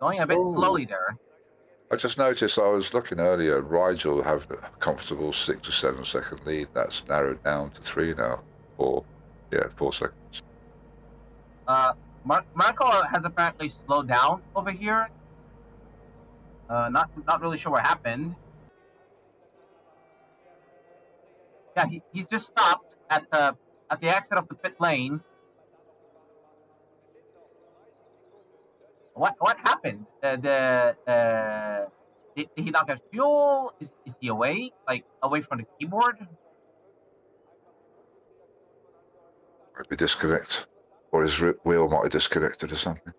Going a bit slowly there. I just noticed I was looking earlier, Rigel have a comfortable 6 or 7 second lead. That's narrowed down to 3 now. 4 seconds. Marco has apparently slowed down over here. Not really sure what happened. Yeah, he's just stopped at the exit of the pit lane. What happened? Did he not get fuel? Is he away from the keyboard? Might be disconnect, or his wheel might have disconnected or something.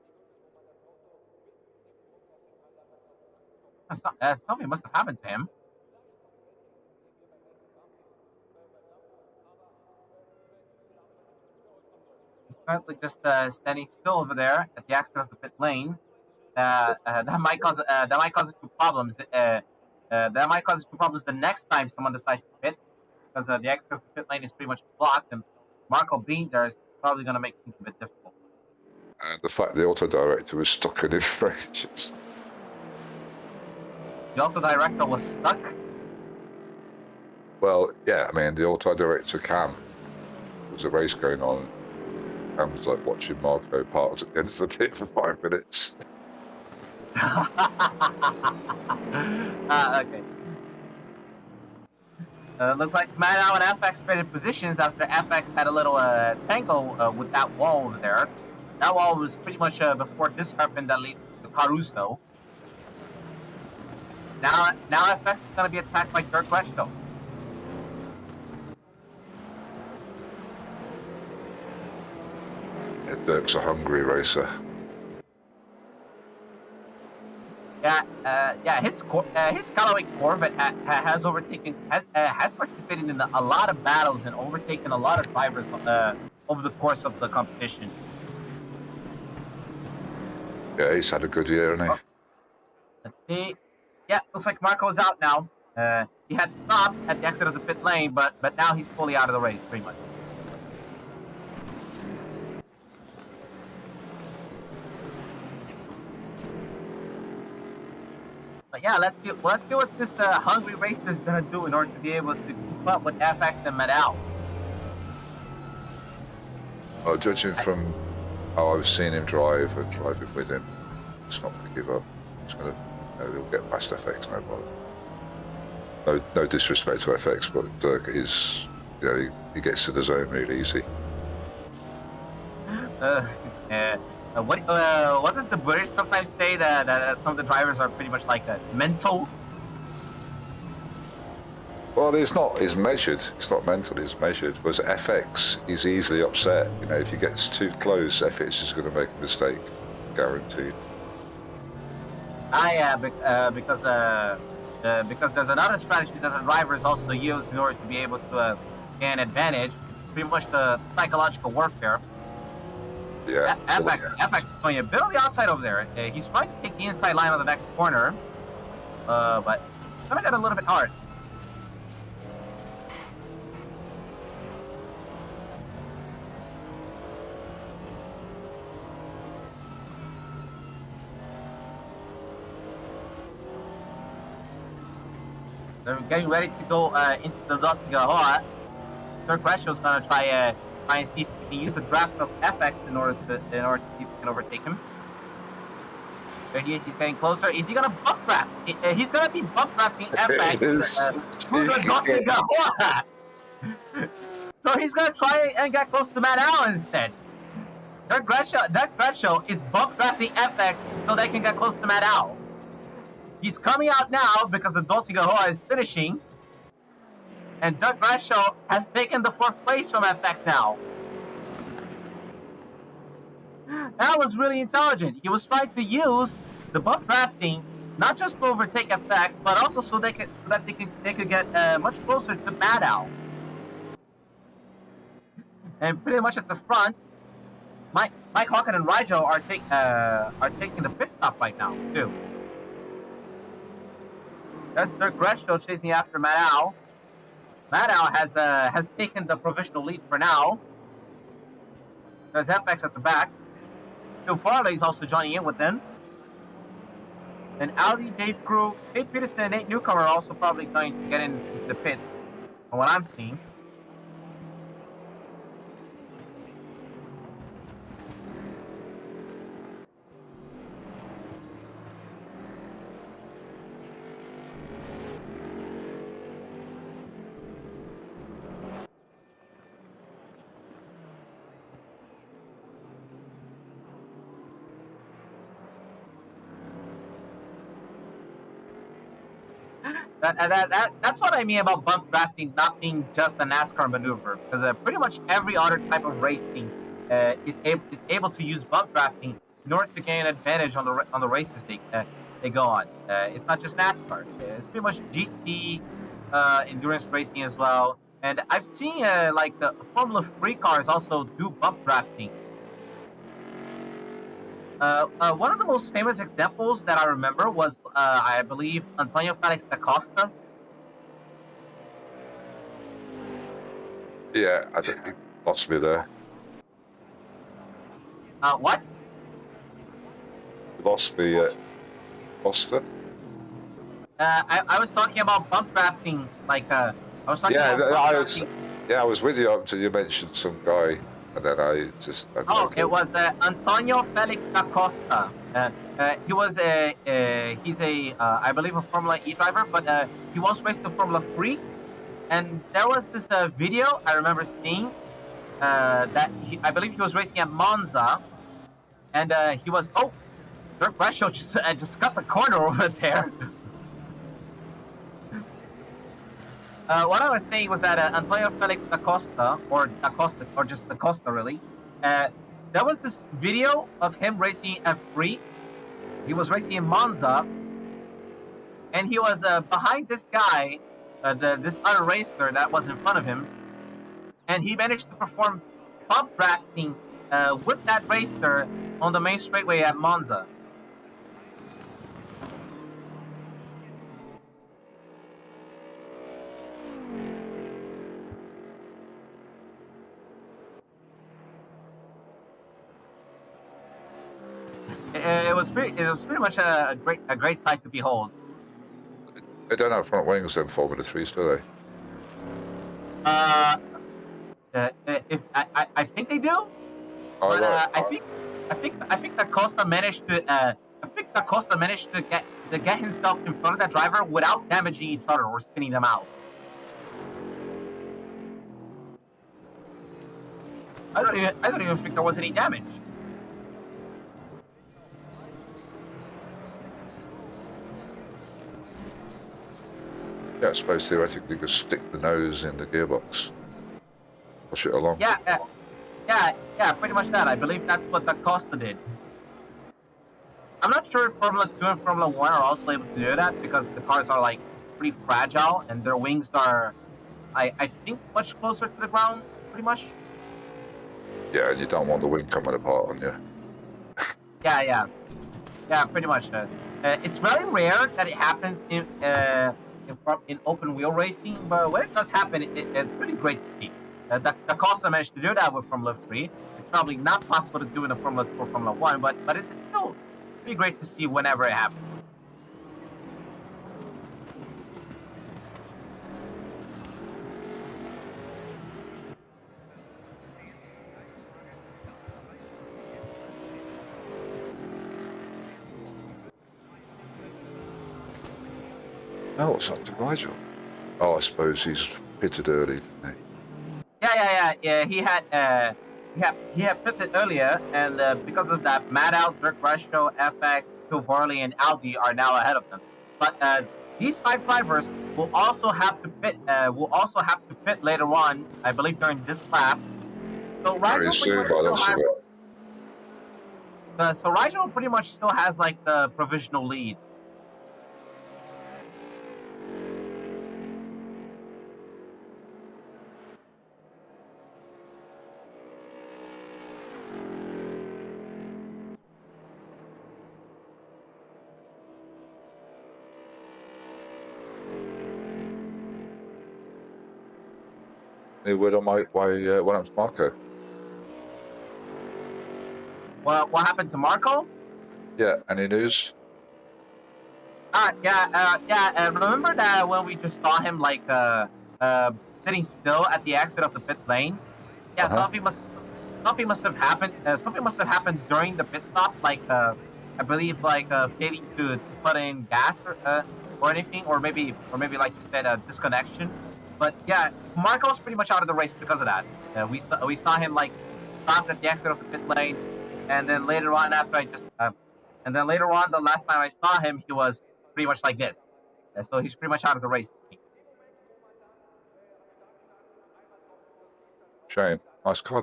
Something must have happened to him. He's currently just standing still over there at the exit of the pit lane. That might cause a few problems. That might cause a few problems the next time someone decides to pit, because the exit of the pit lane is pretty much blocked, and Marco B there is probably going to make things a bit difficult. And the fact the auto director was stuck in his ranges. The auto director was stuck? Well, yeah, I mean, the auto director cam, there was a race going on. I was like watching Marco parked at the end of the pit for 5 minutes. Okay. Looks like Maddow and FX traded positions after FX had a little tangle with that wall over there. That wall was pretty much before this happened that lead to Caruso. Now FX is going to be attacked by Dirk Resto. Yeah, Dirk's a hungry racer. Yeah, his Callaway Corvette has participated in a lot of battles and overtaken a lot of drivers over the course of the competition. Yeah, he's had a good year, hasn't he? Let's see. Yeah, looks like Marco's out now. He had stopped at the exit of the pit lane, but now he's fully out of the race, pretty much. But yeah, let's see what this hungry racer is gonna do in order to be able to keep up with FX and Maddow. Well, judging from how I've seen him drive and driving with him, it's not going to give up. It's going to, he'll get past FX, no bother. No disrespect to FX, but Dirk is, he gets to the zone really easy. What does the British sometimes say that some of the drivers are pretty much like mental? Well, it's measured. It's not mental, it's measured. Whereas FX, he's easily upset. If he gets too close, FX is going to make a mistake, guaranteed. Because there's another strategy that the drivers also use in order to be able to gain advantage. Pretty much the psychological warfare. Yeah. FX is going a bit on the outside over there. He's trying to take the inside line on the next corner, but it's gonna get a little bit hard. They're getting ready to go into the Dottiga. Dirk Resto's gonna try and see if he can use the draft of FX in order to see if he can overtake him. There he is. He's getting closer. Is he gonna bump draft? He's gonna be bump drafting FX through the Dottiga. So he's gonna try and get close to Maddow instead. Dirk Resto is bump drafting FX so they can get close to Maddow. He's coming out now because the Dottiga is finishing. And Dirk Resto has taken the 4th place from FX now. That was really intelligent. He was trying to use the bump drafting not just to overtake FX, but also so they could get much closer to Maddow. And pretty much at the front, Mike Hawken and Rijo are taking the pit stop right now too. There's Dirk Resto chasing after Maddow. Maddow has taken the provisional lead for now. There's FX at the back. Phil Farley is also joining in with them. And Audi, Dave Crew, Nate Peterson, and Nate Newcomer are also probably going to get into the pit, from what I'm seeing. That's what I mean about bump drafting not being just a NASCAR maneuver, because pretty much every other type of racing is able to use bump drafting in order to gain advantage on the races they go on. It's not just NASCAR; it's pretty much GT endurance racing as well. And I've seen like the Formula 3 cars also do bump drafting. One of the most famous examples that I remember was, I believe, Antonio Felix da Costa. Yeah, Lost me there. What? You lost me, Foster. I was talking about bump drafting. Like, I was talking about bump drafting. I was with you up until you mentioned some guy, and then I just. It was Antonio Felix da Costa. He's a I believe a Formula E driver, but he once raced in Formula 3, and there was this video I remember seeing that I believe he was racing at Monza, and he was Dirk Brescio just cut the corner over there. What I was saying was that Antonio Felix da Costa, or just da Costa really, there was this video of him racing F3. He was racing in Monza, and he was behind this guy, this other racer that was in front of him, and he managed to perform bump drafting with that racer on the main straightaway at Monza. It was pretty much a great sight to behold. They don't have front wings in Formula 3s, do they? I think they do. But I think that Costa managed to get himself in front of that driver without damaging each other or spinning them out. I don't even think there was any damage. Yeah, I suppose theoretically you could stick the nose in the gearbox, push it along. Yeah, pretty much that. I believe that's what the Costa did. I'm not sure if Formula 2 and Formula 1 are also able to do that, because the cars are like pretty fragile and their wings are, I think, much closer to the ground, pretty much. Yeah, and you don't want the wing coming apart on you. Yeah, pretty much. It's very rare that it happens in open wheel racing, but when it does happen, it's really great to see. The Costa managed to do that with Formula 3. It's probably not possible to do in a Formula 2 or Formula 1, but it's still pretty great to see whenever it happens. Oh, what's up to Rigel? Oh, I suppose he's pitted early, didn't he? Yeah. He had pitted earlier, and because of that, Maddow, Dirk Brescio, FX, Varley, and Audi are now ahead of them. But these 5 drivers will also have to pit. Later on, I believe, during this lap. So Rigel pretty much still has like the provisional lead. Any word on what happened to Marco? What happened to Marco? Yeah, any news? Remember that when we just saw him like sitting still at the exit of the pit lane? Yeah, something must have happened. Something must have happened during the pit stop, like I believe like failing to put in gas or anything, or maybe like you said, a disconnection. But yeah, Marco's pretty much out of the race because of that. We saw him like stopped at the exit of the pit lane, and then later on, the last time I saw him, he was pretty much like this. So he's pretty much out of the race. Shame. Nice car,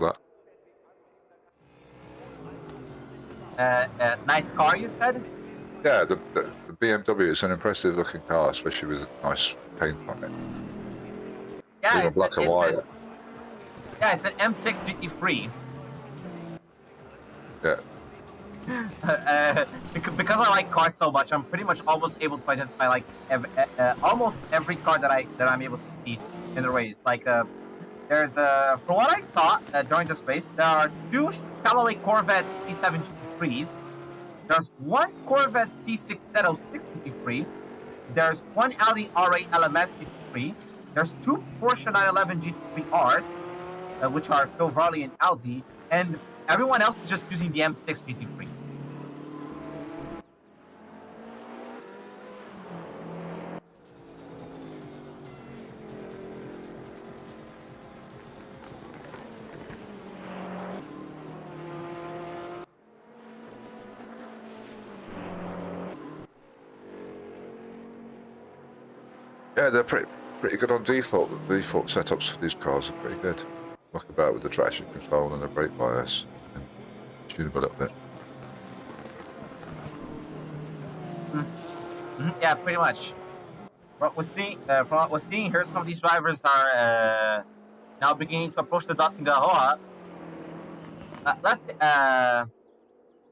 that. Nice car, you said? Yeah, the BMW is an impressive looking car, especially with a nice paint on it. Yeah, even black and white. It's an M6 GT3. Yeah. Because I like cars so much, I'm pretty much almost able to identify like almost every car that I'm able to see in the race. Like There's from what I saw during this race, there are 2 Callaway Corvette C7 GT3s. There's 1 Corvette C6 Zeto 6 GT3. There's 1 Audi R8 LMS GT3. There's 2 Porsche 911 GT3Rs, which are Phil Varley and Audi, and everyone else is just using the M6 GT3. Yeah, they're pretty good on default. The default setups for these cars are pretty good. Muck about with the traction control and the brake bias and tune them a little bit. Yeah, pretty much. What we're seeing, from what we're seeing here, some of these drivers are now beginning to approach the dots in the Hoa.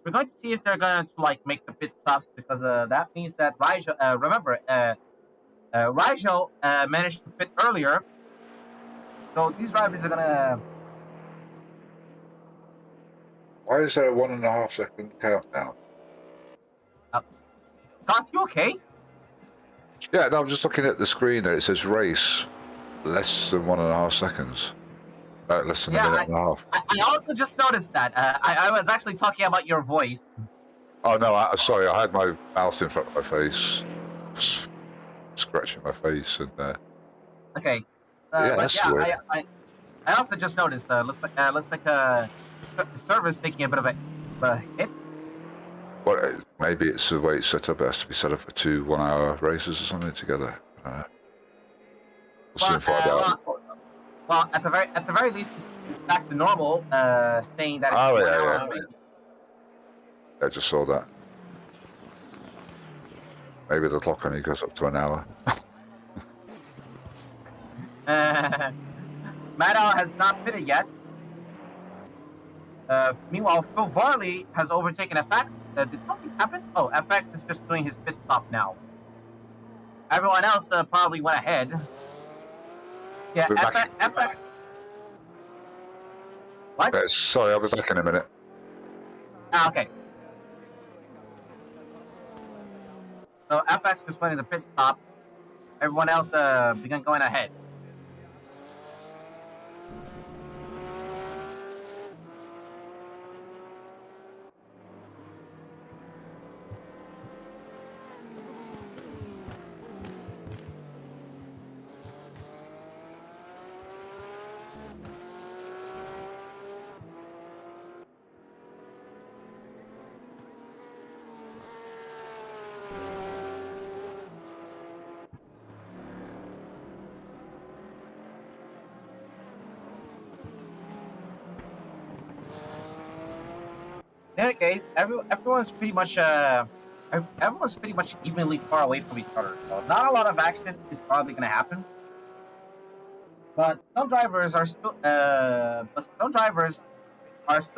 We're going to see if they're going to like make the pit stops, because that means that Rigel, remember, Rigel managed to pit earlier, so these drivers are gonna. Why is there a 1.5 second countdown? Toss, you okay? Yeah, no, I'm just looking at the screen there. It says race less than 1.5 seconds. Less than a minute and a half. I also just noticed that. I was actually talking about your voice. Oh no, sorry, I had my mouth in front of my face, scratching my face, and Okay. yeah, that's weird. I also just noticed. Looks like the server's taking a bit of a hit. Well, maybe it's the way it's set up. It has to be set up for 2 1-hour races or something together. We'll soon find out. Well, at the very least, it's back to normal. Saying that. Oh yeah. I just saw that. Maybe the clock only goes up to an hour. Maddow has not pitted yet. Meanwhile, Phil Varley has overtaken FX. Did something happen? Oh, FX is just doing his pit stop now. Everyone else probably went ahead. Yeah, FX. What? Sorry, I'll be back in a minute. Okay. So FX just went in the pit stop. Everyone else began going ahead. In any case, everyone's pretty much evenly far away from each other. So not a lot of action is probably going to happen. But some drivers are still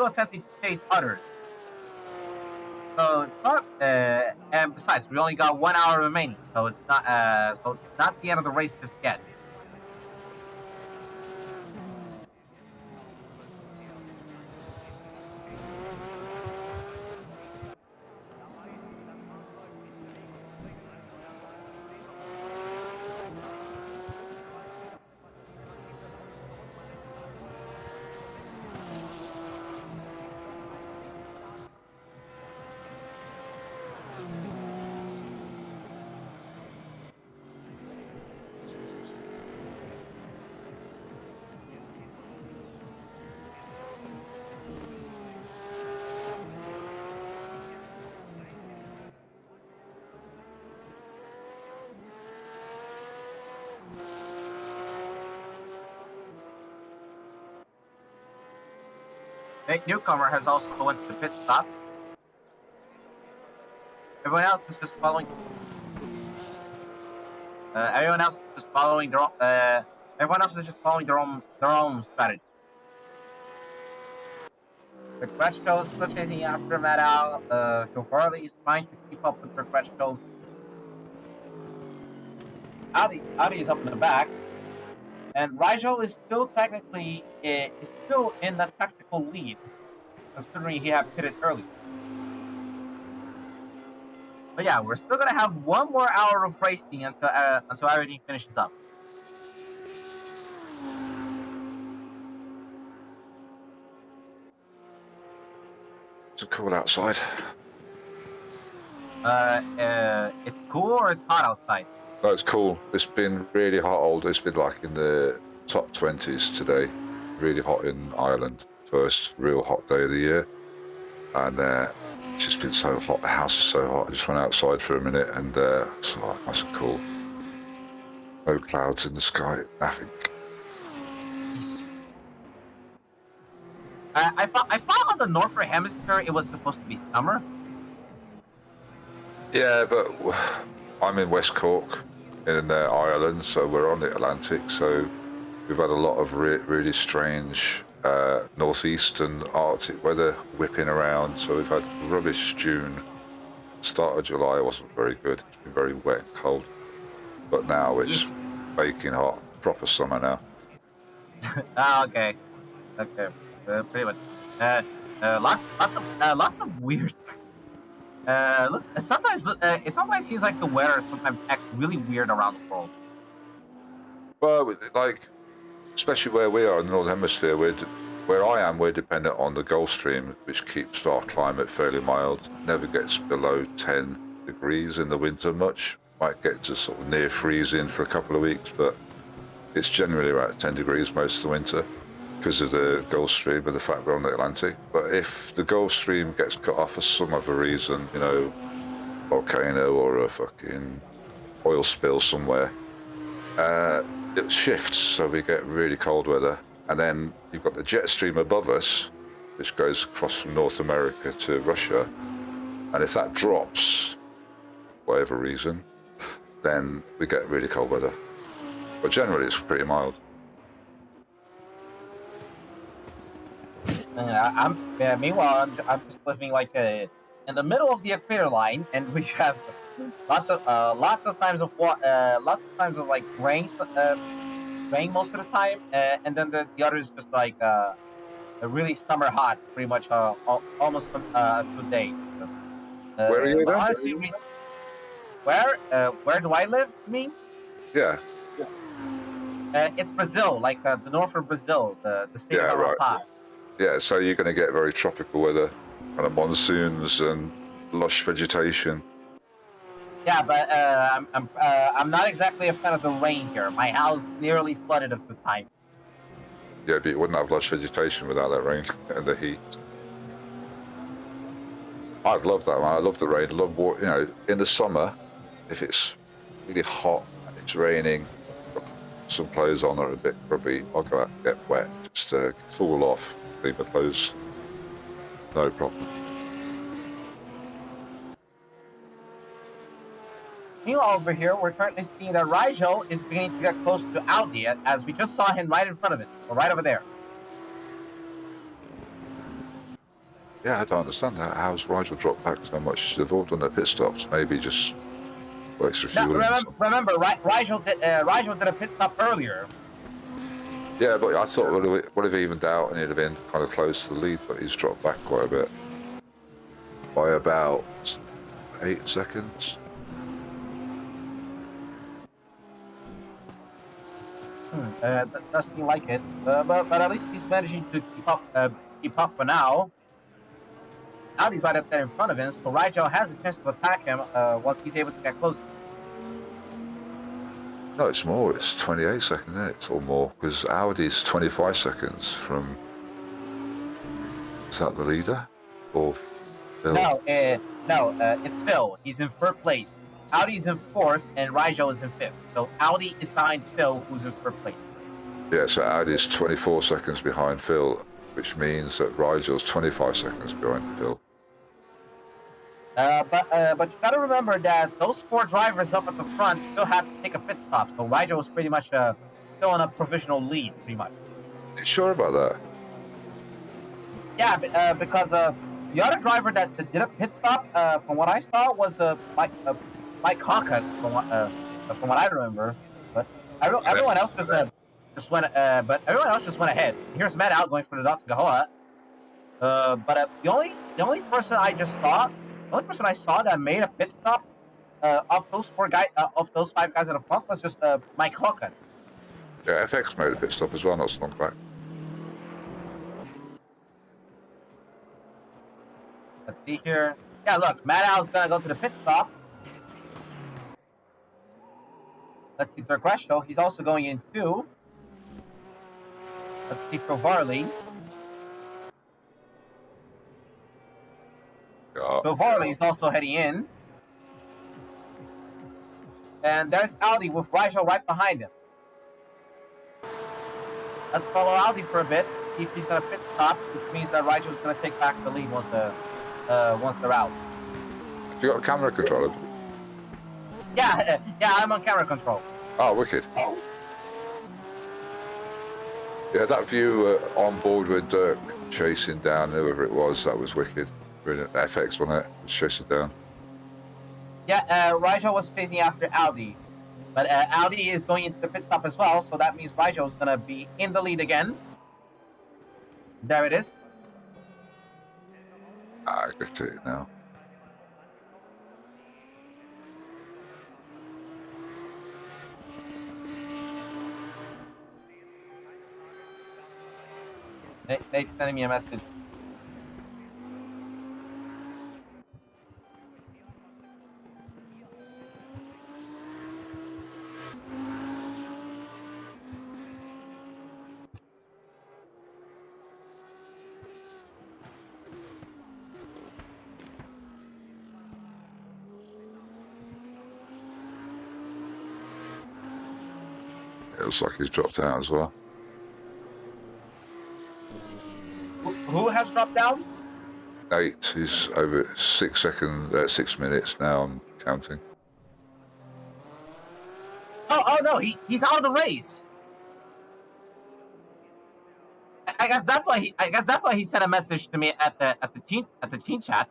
attempting to chase others. So it's not. And besides, we only got 1 hour remaining, so it's not. So it's not the end of the race just yet. Big newcomer has also went to the pit stop. Everyone else is just following. Everyone else is just following their own strategy. The Regretco is still chasing after Maddow. Phil Varley is trying to keep up with the Regretco. Audi is up in the back. And Rigel is still technically is still in the tactical lead, considering he had pitted early. But yeah, we're still gonna have 1 more hour of racing until everything finishes up. It's cool outside. It's cool or it's hot outside? No, it's cool. It's been really hot. It's been like in the top 20s today. Really hot in Ireland. First real hot day of the year. And it's just been so hot. The house is so hot. I just went outside for a minute and it's like, nice and cool. No clouds in the sky. Nothing. I thought on the Northern Hemisphere it was supposed to be summer. Yeah, but I'm in West Cork in Ireland, so we're on the Atlantic. So we've had a lot of really strange northeast and Arctic weather whipping around. So we've had rubbish June. Start of July wasn't very good. It's been very wet and cold. But now it's baking hot. Proper summer now. Okay. Pretty much. Lots of weird. It sometimes seems like the weather sometimes acts really weird around the world. Well, like, especially where we are in the Northern Hemisphere, where I am, we're dependent on the Gulf Stream, which keeps our climate fairly mild. Never gets below 10 degrees in the winter much. Might get to sort of near freezing for a couple of weeks, but it's generally about 10 degrees most of the winter because of the Gulf Stream and the fact we're on the Atlantic. But if the Gulf Stream gets cut off for some other reason, you know, volcano or a fucking oil spill somewhere, it shifts, so we get really cold weather. And then you've got the jet stream above us, which goes across from North America to Russia. And if that drops, for whatever reason, then we get really cold weather. But generally, it's pretty mild. Meanwhile, I'm just living like in the middle of the equator line, and we have lots of times of like rain most of the time, and then the other is just like a really summer hot, pretty much almost a full day. Where are you then? Honestly, where do I live? You mean? Yeah. It's Brazil, like the north of Brazil, the state of Amapá. Right. Yeah, so you're going to get very tropical weather, kind of monsoons and lush vegetation. Yeah, but I'm not exactly a fan of the rain here. My house nearly flooded a few times. Yeah, but you wouldn't have lush vegetation without that rain and the heat. I'd love that, man. I love the rain. I love water. You know, in the summer, if it's really hot and it's raining, got some clothes on that are a bit grubby, I'll go out and get wet just to cool off, clean my clothes. No problem. Meanwhile, over here, we're currently seeing that Rigel is beginning to get close to Audi, as we just saw him right in front of it, or right over there. Yeah, I don't understand that. How's Rigel dropped back so much? They've all done their pit stops. Maybe just extra fuel. Remember, Rigel did a pit stop earlier. Yeah, but I thought would have evened out and he'd have been kind of close to the lead, but he's dropped back quite a bit. By about 8 seconds. That doesn't seem like it, but at least he's managing to keep up for now. Audi's right up there in front of him, so Rigel has a chance to attack him once he's able to get close. No, it's more. It's 28 seconds, isn't it? Or more, because Audi's 25 seconds from... Is that the leader? Or Phil? No, it's Phil. He's in third place. Audi's in fourth, and Rigel is in fifth. So Audi is behind Phil, who's in third place. Yeah, so Audi's 24 seconds behind Phil, which means that Rigel's 25 seconds behind Phil. But you gotta remember that those 4 drivers up at the front still have to take a pit stop. So Rigel is pretty much still in a provisional lead, pretty much. You sure about that? Yeah, because the other driver that did a pit stop, from what I saw, was Mike Hawkins, from what I remember. But everyone else was just went, but everyone else just went ahead. Here's Matt out going for the Dotson Gahoa. But the only person I saw that made a pit stop of those five guys in the front was just Mike Hawken. Yeah, FX made a pit stop as well, not so long back. Let's see here. Yeah, look, Matt Al's gonna go to the pit stop. Let's see, Dirk Resho. He's also going in too. Let's see for Varley. So Varley is also heading in. And there's Audi with Rigel right behind him. Let's follow Audi for a bit, see if he's going to pit stop, which means that Rigel is going to take back the lead once they're out. Have you got camera control? Yeah, I'm on camera control. Oh, wicked. Yeah, that view on board with Dirk chasing down whoever it was, that was wicked. Brilliant. FX, wasn't it? Chasing down. Yeah, Rigel was chasing after Audi. But Audi is going into the pit stop as well, so that means Rigel is going to be in the lead again. There it is. I get it now. They sending me a message. It looks like he's dropped out as well. Who has dropped down? 8. He's over 6 minutes now. I'm counting. Oh no, he's out of the race. I guess that's why he sent a message to me at the team chat.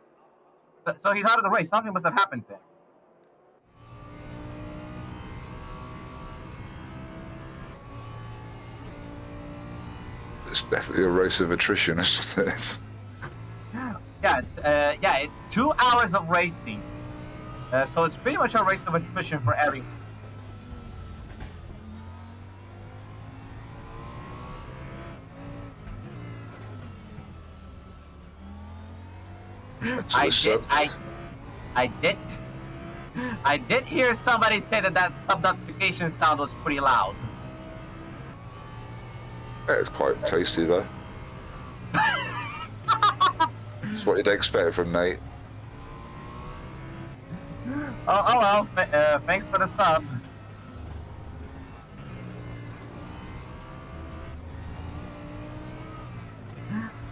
So he's out of the race. Something must have happened to him. It's definitely a race of attrition, isn't it? Yeah, it's 2 hours of racing. So it's pretty much a race of attrition for everyone. I did hear somebody say that sub notification sound was pretty loud. Yeah, it's quite tasty though. That's what you'd expect from Nate. Oh well, thanks for the sub.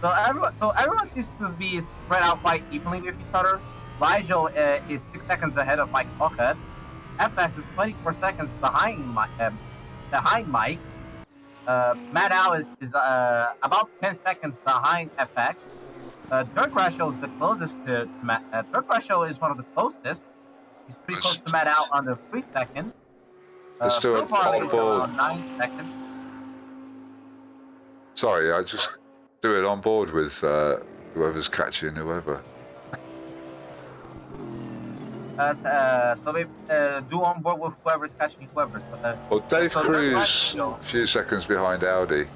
So everyone seems to be spread out quite evenly with each other. Rigel is 6 seconds ahead of Mike Pocket. FX is 24 seconds behind Mike. Matt Al is about 10 seconds behind FX. Dirk Rasho is the closest to Matt. Dirk Rasho is one of the closest. He's pretty close to Matt Al under 3 seconds. Still on board. 9 seconds. Sorry, I just do it on board with whoever's catching whoever. So we do on board with whoever's catching whoever's. Well, Dave Cruz, a few seconds behind Audi.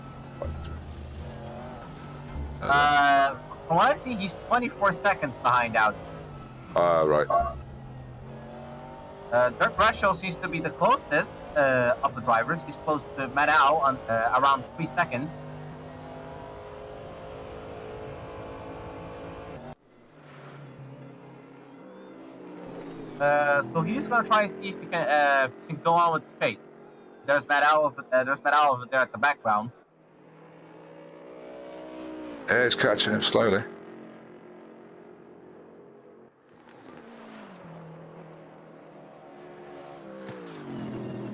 From what I see, he's 24 seconds behind Audi. Right. Dirk Rasho seems to be the closest of the drivers. He's close to Matt Al on around 3 seconds. So he's gonna try and see if he can go on with the chase. There's Matt Al over there at the background. Yeah, he's catching him slowly.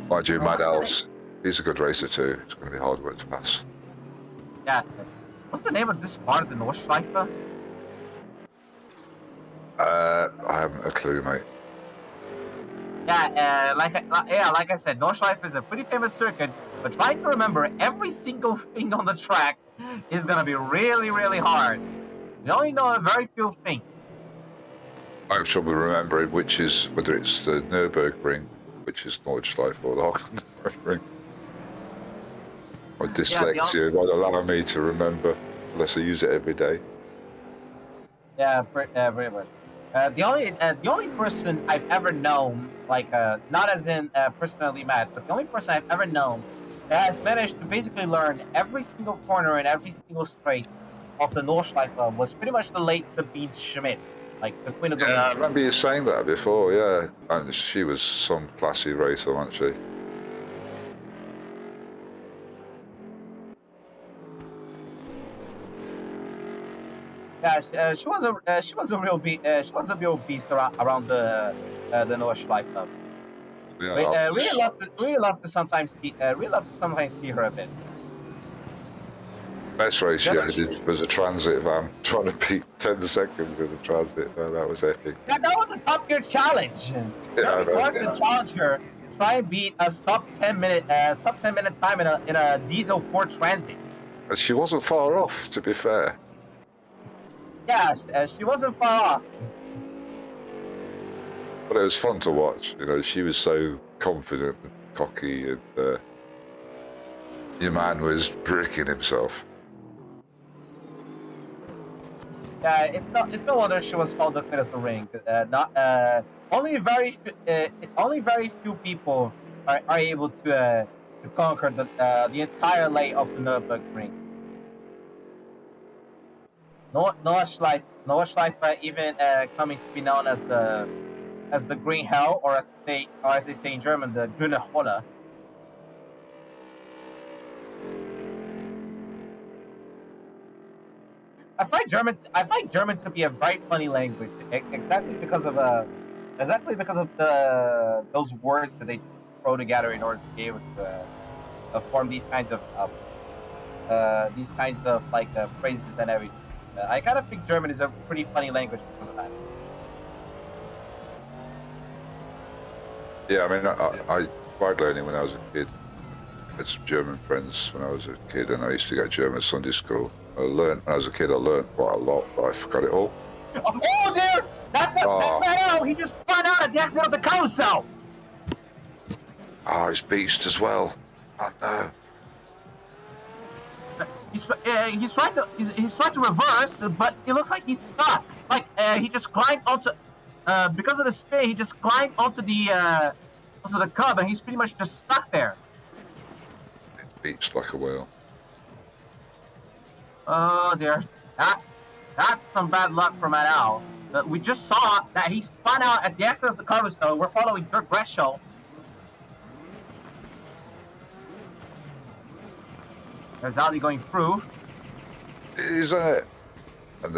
Mind you, Matt Al's, he's a good racer too. It's going to be hard work to pass. Yeah. What's the name of this part of the Nordschleife? I haven't a clue, mate. like I said, Nordschleife is a pretty famous circuit, but trying to remember every single thing on the track is gonna be really, really hard. You only know a very few things. I have trouble remembering whether it's the Nürburgring, which is Nordschleife, or the Hockenheimring. My dyslexia won't allow me to remember unless I use it every day. Yeah, very much. The only person I've ever known, like not as in personally met, but the only person I've ever known that has managed to basically learn every single corner and every single straight of the Nordschleife was pretty much the late Sabine Schmidt, like the queen of the I remember you saying that before, yeah. And she was some classy racer, wasn't she? Yeah, she was a real beast around the Nordschleife. Yeah, Really love to sometimes see her a bit. Best race she ever did was a transit van, trying to beat 10 seconds in the transit van. That was epic. Yeah, that was a Top Gear challenge. Jeremy Clarkson challenged her to try and beat a sub 10 minute time in a diesel Ford Transit. And she wasn't far off, to be fair. Yeah, she wasn't far off. But it was fun to watch. You know, she was so confident and cocky, and your man was bricking himself. Yeah, it's no wonder she was called the queen of the ring. Only very few people are able to conquer the entire lay of the Nürburgring. Nordschleife even coming to be known as the Green Hell, or as they say in German, the Grüne Hölle. I find German to be a very funny language, exactly because of those words that they just throw together in order to be able to form these kinds of phrases and everything. I kind of think German is a pretty funny language because of that. Yeah, I mean, I tried learning when I was a kid. I had some German friends when I was a kid, and I used to go to German at Sunday school. When I was a kid, I learned quite a lot, but I forgot it all. Oh, dude! That's Manuel! He just spun out at the exit of the carousel! Oh, he's beached as well. Oh, no. He's trying to reverse, but it looks like he's stuck. Like he just climbed onto, because of the spin, he just climbed onto the cub, and he's pretty much just stuck there. It's beached like a whale. Oh dear, that's some bad luck for Manuel. We just saw that he spun out at the exit of the carousel. We're following Dirk Breschel. There's Ali going through. Is that? And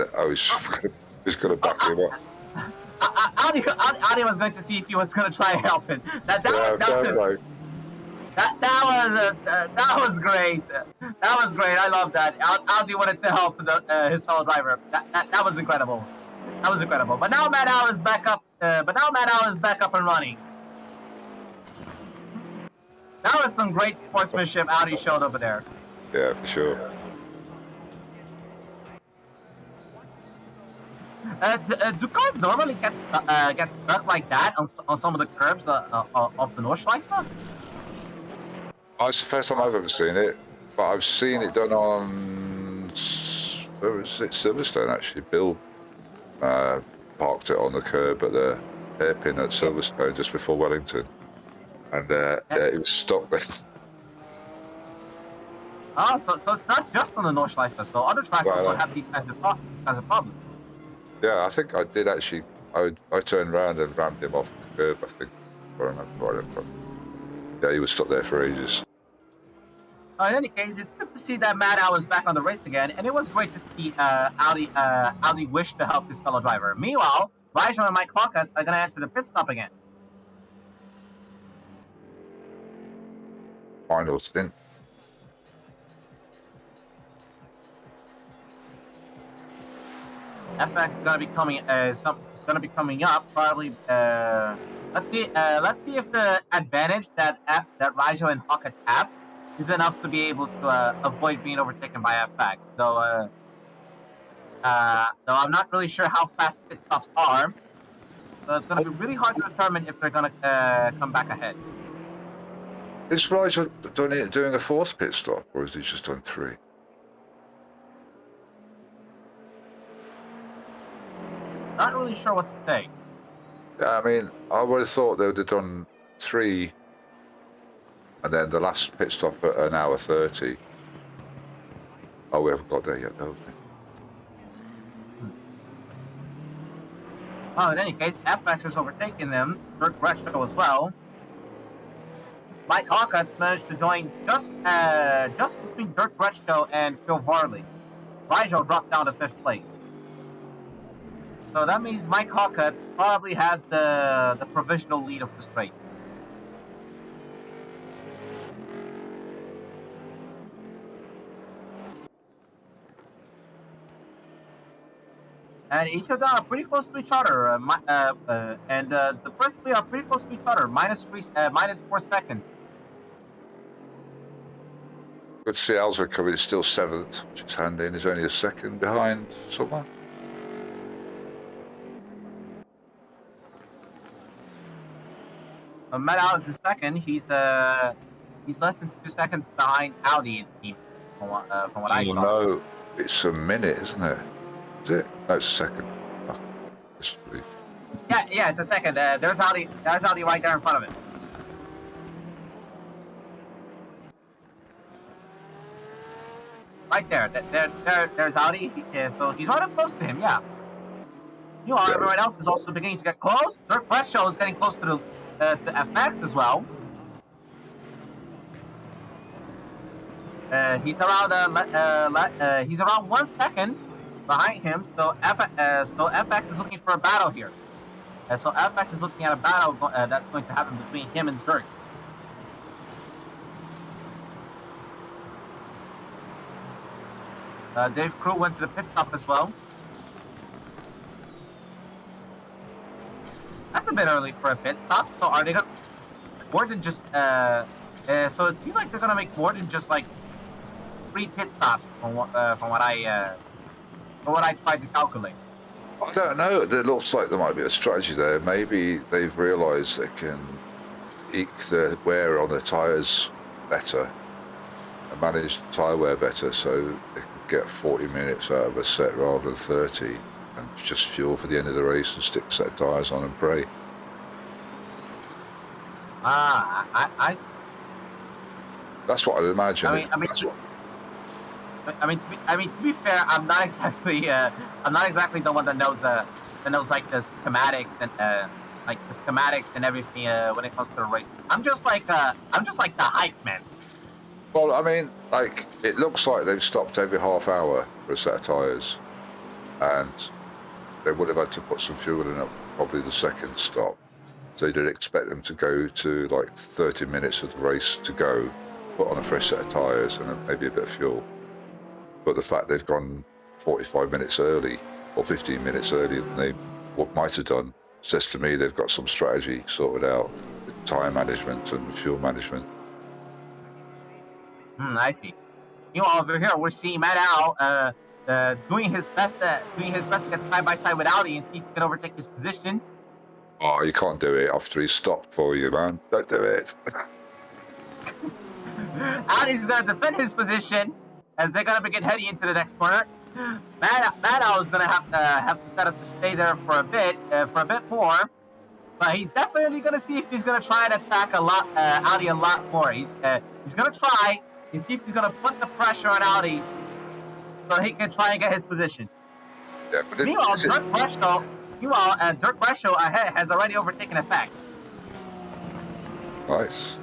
he's going to back him up. Ali was going to see if he was going to try and help him. That was great. That was great. I love that. Aldi wanted to help his fellow driver. That was incredible. That was incredible. But now Manuel is back up. And running. That was some great sportsmanship Audi showed over there. Yeah, for sure. Do cars normally get stuck like that on some of the curbs of the Nordschleife? Oh, it's the first time I've ever seen it, but I've seen it done on, where was it? Silverstone, actually. Bill parked it on the curb at the hairpin at Silverstone just before Wellington, and it was stuck there. Oh, so it's not just on the Nordschleife, so other tracks also have these kinds of problems. Yeah, I think I did actually. I turned around and rammed him off the curb, I think. I remember. Yeah, he was stuck there for ages. In any case, it's good to see that Manuel is back on the race again, and it was great to see Audi wish to help his fellow driver. Meanwhile, Rajon and Mike Hawkins are going to enter the pit stop again. Final stint. FX is going to be coming up probably Let's see if the advantage that Raijo and Hawkett have is enough to be able to avoid being overtaken by FX. Though I'm not really sure how fast pit stops are. So it's going to be really hard to determine if they're going to come back ahead. Is Raijo doing a fourth pit stop, or is he just on 3? Not really sure what to say. Yeah, I mean, I would have thought they would have done 3, and then the last pit stop at 1 hour 30. Oh, we haven't got there yet, though. Well, in any case, FX is overtaking them. Dirk Bretschko as well. Mike Hawkett managed to join just between Dirk Bretschko and Phil Varley. Raijo dropped down to 5th place. So that means Mike Hawkett probably has the provisional lead of the straight. And each of them are pretty close to each other. The first three are pretty close to each other. minus 4 seconds. Good to see Alzokovic is still 7th, which is handy, and he's only a second behind someone. Matt Allen is second. He's less than 2 seconds behind Audi in the team, from what I saw. No, it's a minute, isn't it? Is it? No, it's a second. Oh, disbelief. Yeah, it's a second. There's Audi right there in front of it. Right there. There's Audi. So he's right up close to him. Yeah. You know, everyone else is also beginning to get close. Dirk Bretschko is getting close to FX as well. He's around 1 second behind him. So FX is looking for a battle here. So FX is looking at a battle that's going to happen between him and Dirk. Dave Crew went to the pit stop as well. That's a bit early for a pit stop. So are they going to more than just? So it seems like they're going to make more than just like 3 pit stops from what I tried to calculate. I don't know. It looks like there might be a strategy there. Maybe they've realised they can eke the wear on the tyres better and manage the tyre wear better, so they can get 40 minutes out of a set rather than 30. And just fuel for the end of the race and stick set tyres on and pray. That's what I'd imagine. I mean, to be fair, I'm not exactly the one that knows like the schematic and everything when it comes to the race. I'm just like the hype man. Well, I mean, like, it looks like they've stopped every half hour for a set of tyres, and they would have had to put some fuel in at probably the second stop. So you did expect them to go to like 30 minutes of the race to go, put on a fresh set of tyres and maybe a bit of fuel. But the fact they've gone 45 minutes early or 15 minutes earlier than they might have done says to me they've got some strategy sorted out, with tyre management and fuel management. I see. You know, over here we're seeing Matt Al doing his best to get side by side with Audi and see if he can overtake his position. Oh, you can't do it after he's stopped for you, man. Don't do it. Audi's going to defend his position as they're going to begin heading into the next corner. Matt Al is going to have to set up to stay there for a bit more, but he's definitely going to see if he's going to try and attack Audi a lot more. He's going to try and see if he's going to put the pressure on Audi so he can try and get his position. Yeah, but Meanwhile, Dirk Bretschko ahead has already overtaken FX. Nice.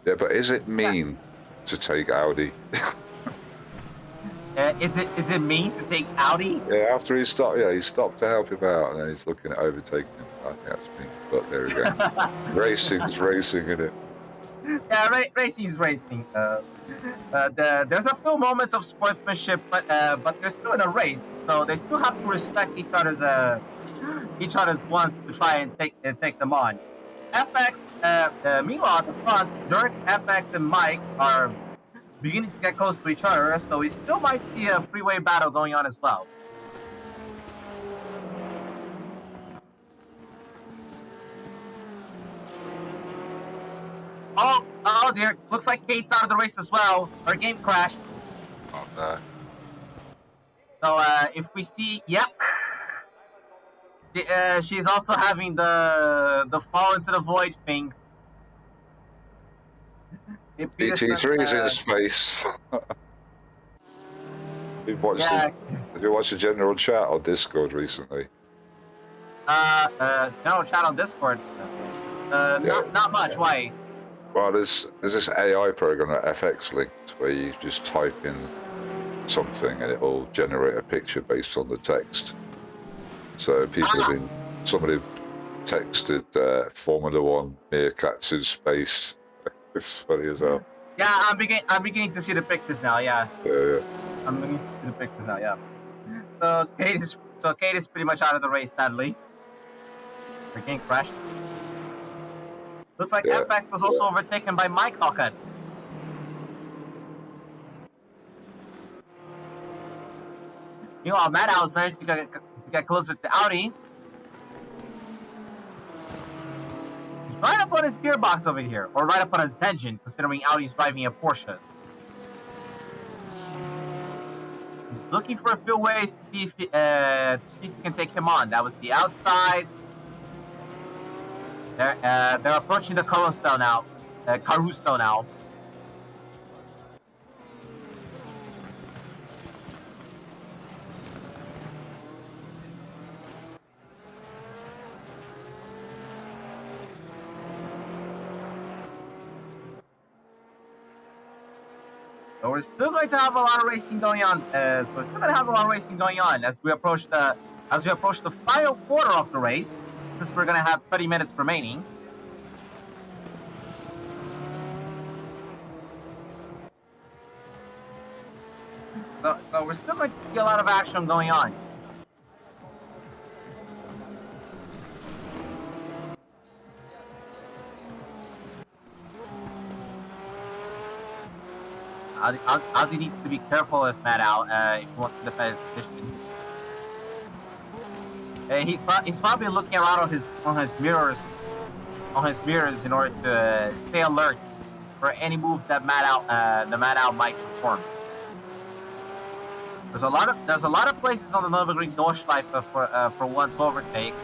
Yeah, but is it mean to take Audi? Is it mean to take Audi? Yeah, after he stopped to help him out, and then he's looking at overtaking him. I think that's mean, but there we go. Racing's racing, isn't it? Yeah, racing's racing. There's a few moments of sportsmanship, but they're still in a race, so they still have to respect each other's each other's wants to try and take them on. FX, meanwhile at the front, Dirk, FX, and Mike are beginning to get close to each other, so we still might see a freeway battle going on as well. Oh dear, looks like Kate's out of the race as well. Her game crashed. Oh, no. So if we see, yep. She's also having the fall into the void thing. GT3 is in space. Have you watched the general chat on Discord recently? General chat on Discord. Not much. Why? Well, there's this AI program at FX Linked where you just type in something and it will generate a picture based on the text. So people have been, somebody texted Formula One meerkats in space. It's funny as hell. Yeah, I'm beginning to see the pictures now. Yeah. Yeah. I'm beginning to see the pictures now. Yeah. So Kate is pretty much out of the race, sadly. Her game crashed. Looks like FX was also overtaken by Mike Hockett. Meanwhile, Matt Al's managed to get closer to Audi. He's right up on his gearbox over here, or right up on his engine, considering Audi's driving a Porsche. He's looking for a few ways to see if he can take him on. That was the outside. They're approaching the carousel now. So we're still going to have a lot of racing going on. As we approach the final quarter of the race, since we're going to have 30 minutes remaining. So we're still going to see a lot of action going on. Audi needs to be careful with Matt Al if he wants to defend his position. He's probably looking around on his mirrors in order to stay alert for any move that Matt Al might perform. There's a lot of places on the Nürburgring Nordschleife for one to overtake.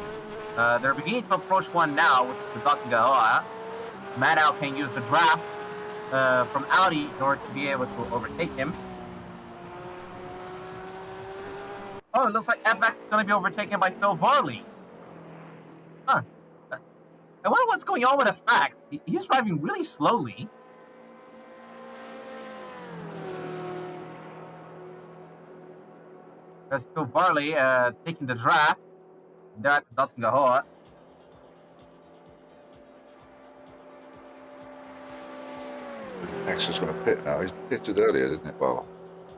They're beginning to approach one now with the Dottinga. Matt Al can use the draft from Audi in order to be able to overtake him. Oh, it looks like FX is going to be overtaken by Phil Varley. Huh. I wonder what's going on with FX. He's driving really slowly. There's Phil Varley taking the draft. They're at the Dottinga. Max is going to pit now. He's pitted earlier, didn't it? Well,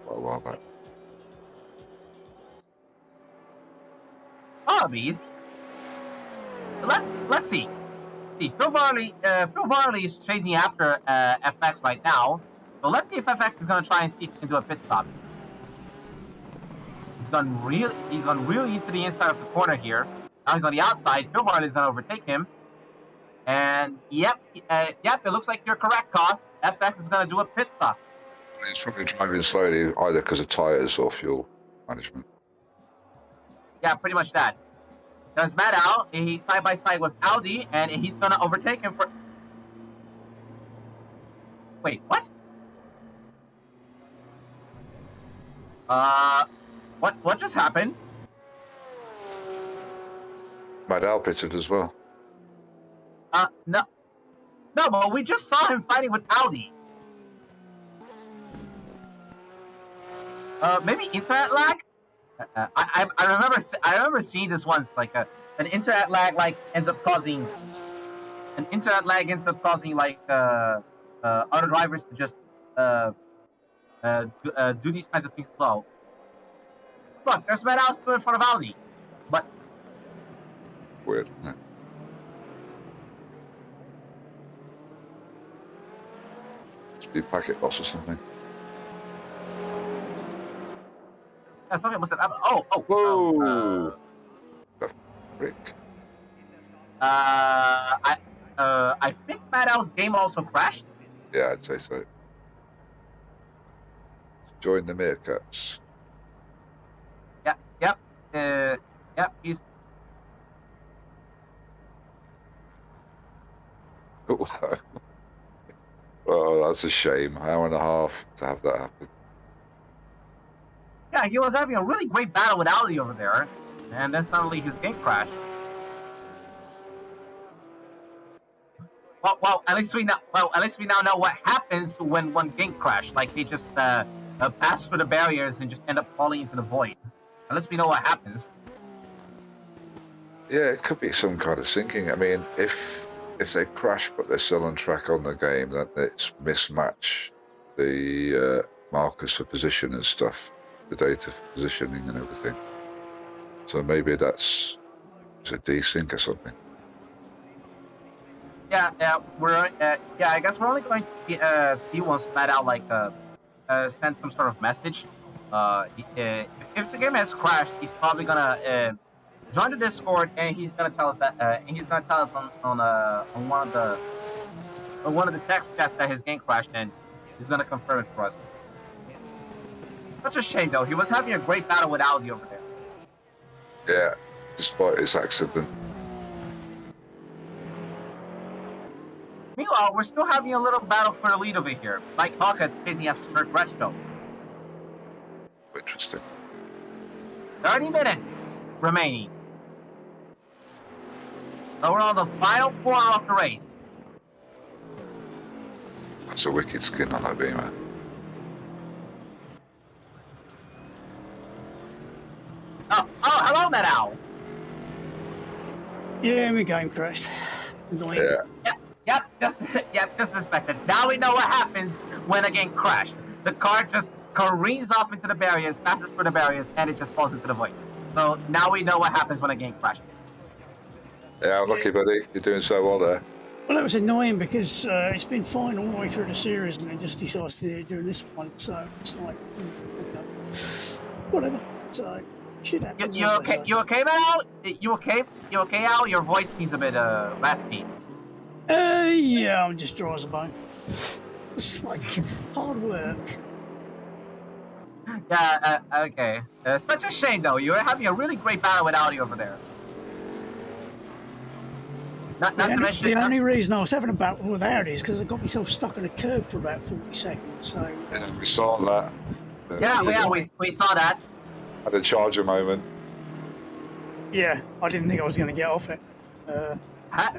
quite a while back. Oh, it'll be easy. Let's see. Phil Varley is chasing after FX right now. So let's see if FX is going to try and see if he can do a pit stop. He's gone really into the inside of the corner here. Now he's on the outside. Phil Varley is going to overtake him. And yep, it looks like you're correct, Cost. FX is going to do a pit stop. He's probably driving slowly either because of tyres or fuel management. Yeah, pretty much that. There's Matt Al. He's side by side with Audi, and he's going to overtake him for... Wait, what? What just happened? Matt Al pitted as well. No, but we just saw him fighting with Audi. Maybe internet lag? I remember seeing this once. Like an internet lag ends up causing like other drivers to just do these kinds of things slow. Look, there's Matt Al still in front of Audi, but Weird, isn't it? Must be packet loss or something. Yeah, something must have happened. Oh. Whoa! The frick. I think Matt L's game also crashed. Yeah, I'd say so. Join the meerkats. Yep. He's Oh, that's a shame. Hour and a half to have that happen. Yeah, he was having a really great battle with Audi over there, and then suddenly his game crashed. Well, at least we now know what happens when one game crashes. Like they just pass through the barriers and just end up falling into the void. At least we know what happens. Yeah, it could be some kind of syncing. I mean, if they crash but they're still on track on the game, then it's mismatch the markers for position and stuff, the data for positioning and everything. So maybe it's a desync or something. Yeah, I guess we're only going to see once Matt out send some sort of message. If the game has crashed, he's probably gonna join the Discord and he's gonna tell us that, and he's gonna tell us on one of the text chats that his game crashed, and he's gonna confirm it for us. Such a shame though. He was having a great battle with Audi over there. Yeah, despite his accident. Meanwhile, we're still having a little battle for the lead over here. Mike Hawk is chasing after Kurt Resto. Interesting. 30 minutes remaining. So we're on the final quarter of the race. That's a wicked skin on that Beamer. Oh, hello, Matt Owl. Yeah, my game crashed. Yeah. Yep, just expected. Now we know what happens when a game crashes. The car just careens off into the barriers, passes through the barriers, and it just falls into the void. So now we know what happens when a game crashes. Yeah, lucky buddy. You're doing so well there. Well, that was annoying because it's been fine all the way through the series, and then just decides to do it during this one. So it's like, okay. Whatever. So shit happens. You okay? You okay, Matt Owl? You okay? You okay, Al? Your voice needs a bit raspy. Yeah, I'm just dry as a bone. It's like hard work. Yeah, okay. Such a shame, though. You're having a really great battle with Audi over there. Not to mention... The only reason I was having a battle with Audi is because I got myself stuck on a curb for about 40 seconds, so... Yeah, we saw that. Yeah, we saw that. Had a charger moment. Yeah, I didn't think I was going to get off it.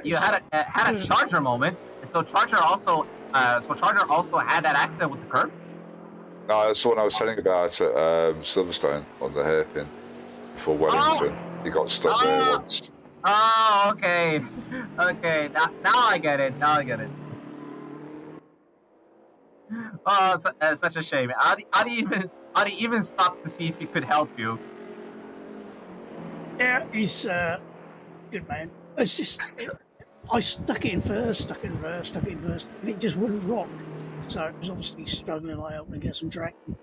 You had a charger moment. So Charger also had that accident with the curb. No, that's the one I was telling about at Silverstone on the hairpin before Wellington. He got stuck there once. Oh, okay. Okay, now I get it. Oh, such a shame. Adi even stopped to see if he could help you. Yeah, he's good man. It's just I stuck it in first, stuck it in reverse, and it just wouldn't rock. So it was obviously struggling like helping to get some traction,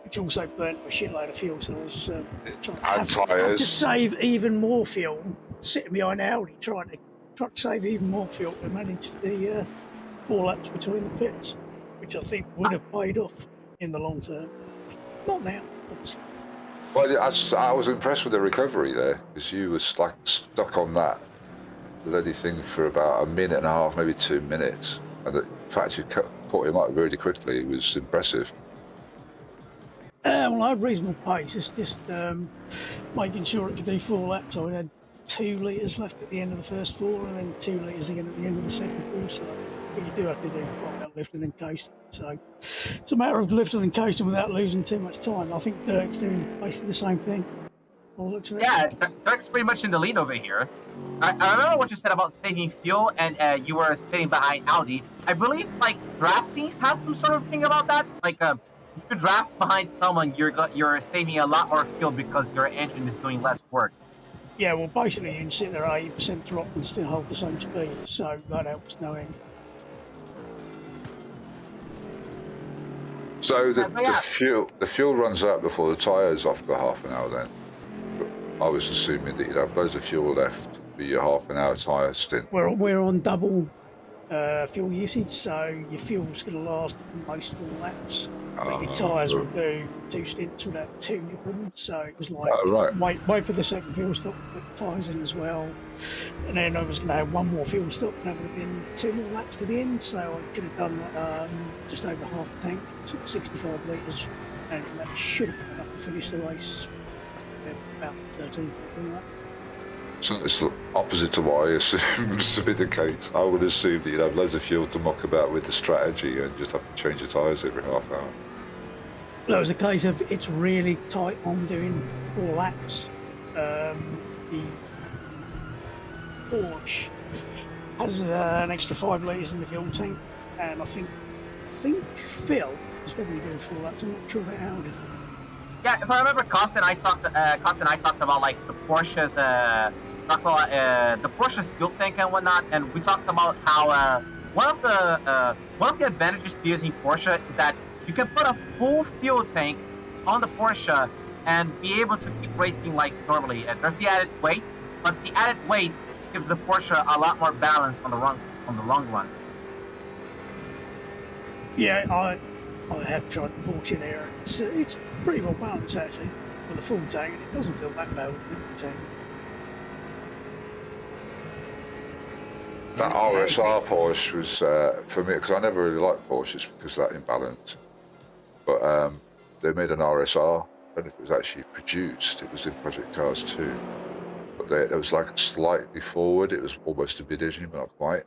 which also burnt a shitload of fuel. So I was trying to have to save even more fuel, sitting behind Audi, trying to save even more fuel to manage the 4 laps between the pits, which I think would have paid off in the long term. Not now, obviously. Well, I was impressed with the recovery there, because you were like stuck on that anything for about a minute and a half, maybe 2 minutes. And the fact you caught him up really quickly was impressive. Well, I had reasonable pace. It's just making sure it could do 4 laps. I had 2 litres left at the end of the first 4, and then 2 litres again at the end of the second 4. So, but you do have to do quite that lifting and coasting. So it's a matter of lifting and coasting without losing too much time. I think Dirk's doing basically the same thing. Yeah, Dirk's pretty much in the lead over here. I remember what you said about saving fuel, and you were sitting behind Audi. I believe drafting has some sort of thing about that. If you draft behind someone, you're saving a lot more fuel because your engine is doing less work. Yeah, well, basically you can sit there at 80% throttle and still hold the same speed, so that helps no end. So But yeah. the fuel runs out before the tyres after half an hour then? I was assuming that you'd have loads of fuel left for your half an hour tyre stint. We're on double fuel usage, so your fuel's going to last most 4 laps. But your tyres will do 2 stints without 2 nibbles. So it was like, right. wait for the second fuel stop, put tyres in as well. And then I was going to have 1 more fuel stop, and that would have been 2 more laps to the end. So I could have done just over half a tank, 65 litres, and that should have been enough to finish the race about 13. So it's the opposite to what I assumed to be the case. I would assume that you'd have loads of fuel to muck about with the strategy and just have to change the tyres every half hour. That was a case of it's really tight on doing 4 laps. The Porsche has an extra 5 litres in the fuel tank, and I think Phil is definitely doing 4 laps. I'm not sure about Audi. Yeah, if I remember, Cost and I talked about like the Porsche's the Porsche's fuel tank and whatnot, and we talked about how one of the advantages to using Porsche is that you can put a full fuel tank on the Porsche and be able to keep racing like normally. There's the added weight, but the added weight gives the Porsche a lot more balance on the long run. Yeah, I have tried the Porsche there. It's pretty well balanced actually with a full tank, and it doesn't feel that bad with an empty tank. That RSR Porsche was, for me, because I never really liked Porsches because of that imbalance. But they made an RSR. I don't know if it was actually produced. It was in Project Cars 2. But it was like slightly forward. It was almost a mid engine, but not quite.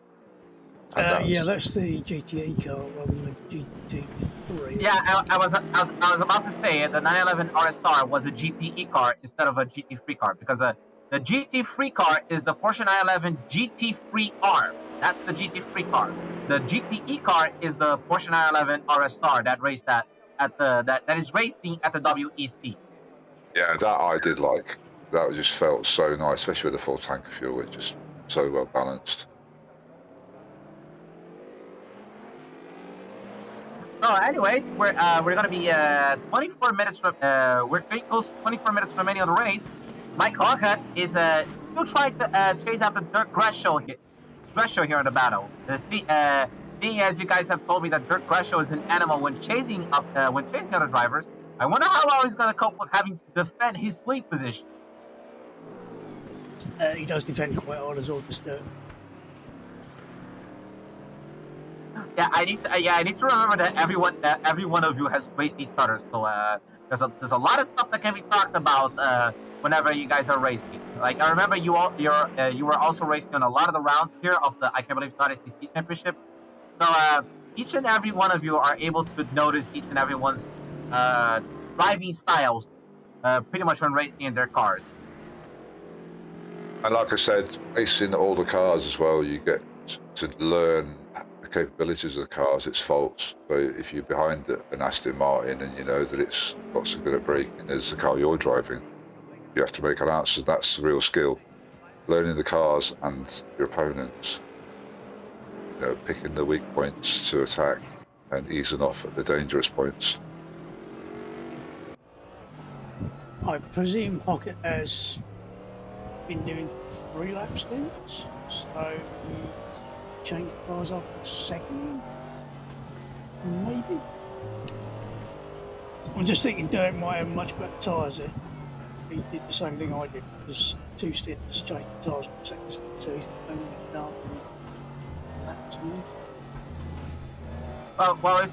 Yeah, that's the GTE car rather than the GT3. Yeah, I was about to say the 911 RSR was a GTE car instead of a GT3 car, because the GT3 car is the Porsche 911 GT3R. That's the GT3 car. The GTE car is the Porsche 911 RSR that is racing at the WEC. Yeah, that I did like. That just felt so nice, especially with the full tank of fuel. It's just so well balanced. Oh, anyways, we're gonna be 24 minutes. We're getting close to 24 minutes remaining on the race. Mike Hoghat is still trying to chase after Dirk Gresham here in the battle. Being as you guys have told me that Dirk Gresham is an animal when chasing other drivers, I wonder how well he's gonna cope with having to defend his lead position. He does defend quite hard as well, just Yeah, I need to remember that every one of you has raced each other. So there's a lot of stuff that can be talked about whenever you guys are racing. Like I remember you were also racing on a lot of the rounds here of the I can't believe it's not ACC championship. So each and every one of you are able to notice each and everyone's driving styles pretty much when racing in their cars. And like I said, racing all the cars as well, you get to learn the capabilities of the cars, its faults. So if you're behind an Aston Martin and you know that it's not so good at braking as the car you're driving, you have to make an answer. That's the real skill. Learning the cars and your opponents. You know, picking the weak points to attack and easing off at the dangerous points. I presume Hockett has been doing 3 lap stints, so change cars after second, maybe. I'm just thinking Dirk might have much better tyres there. He did the same thing I did. It was 2 stints, change tyres from second stint, so he's only done laps now. Well, if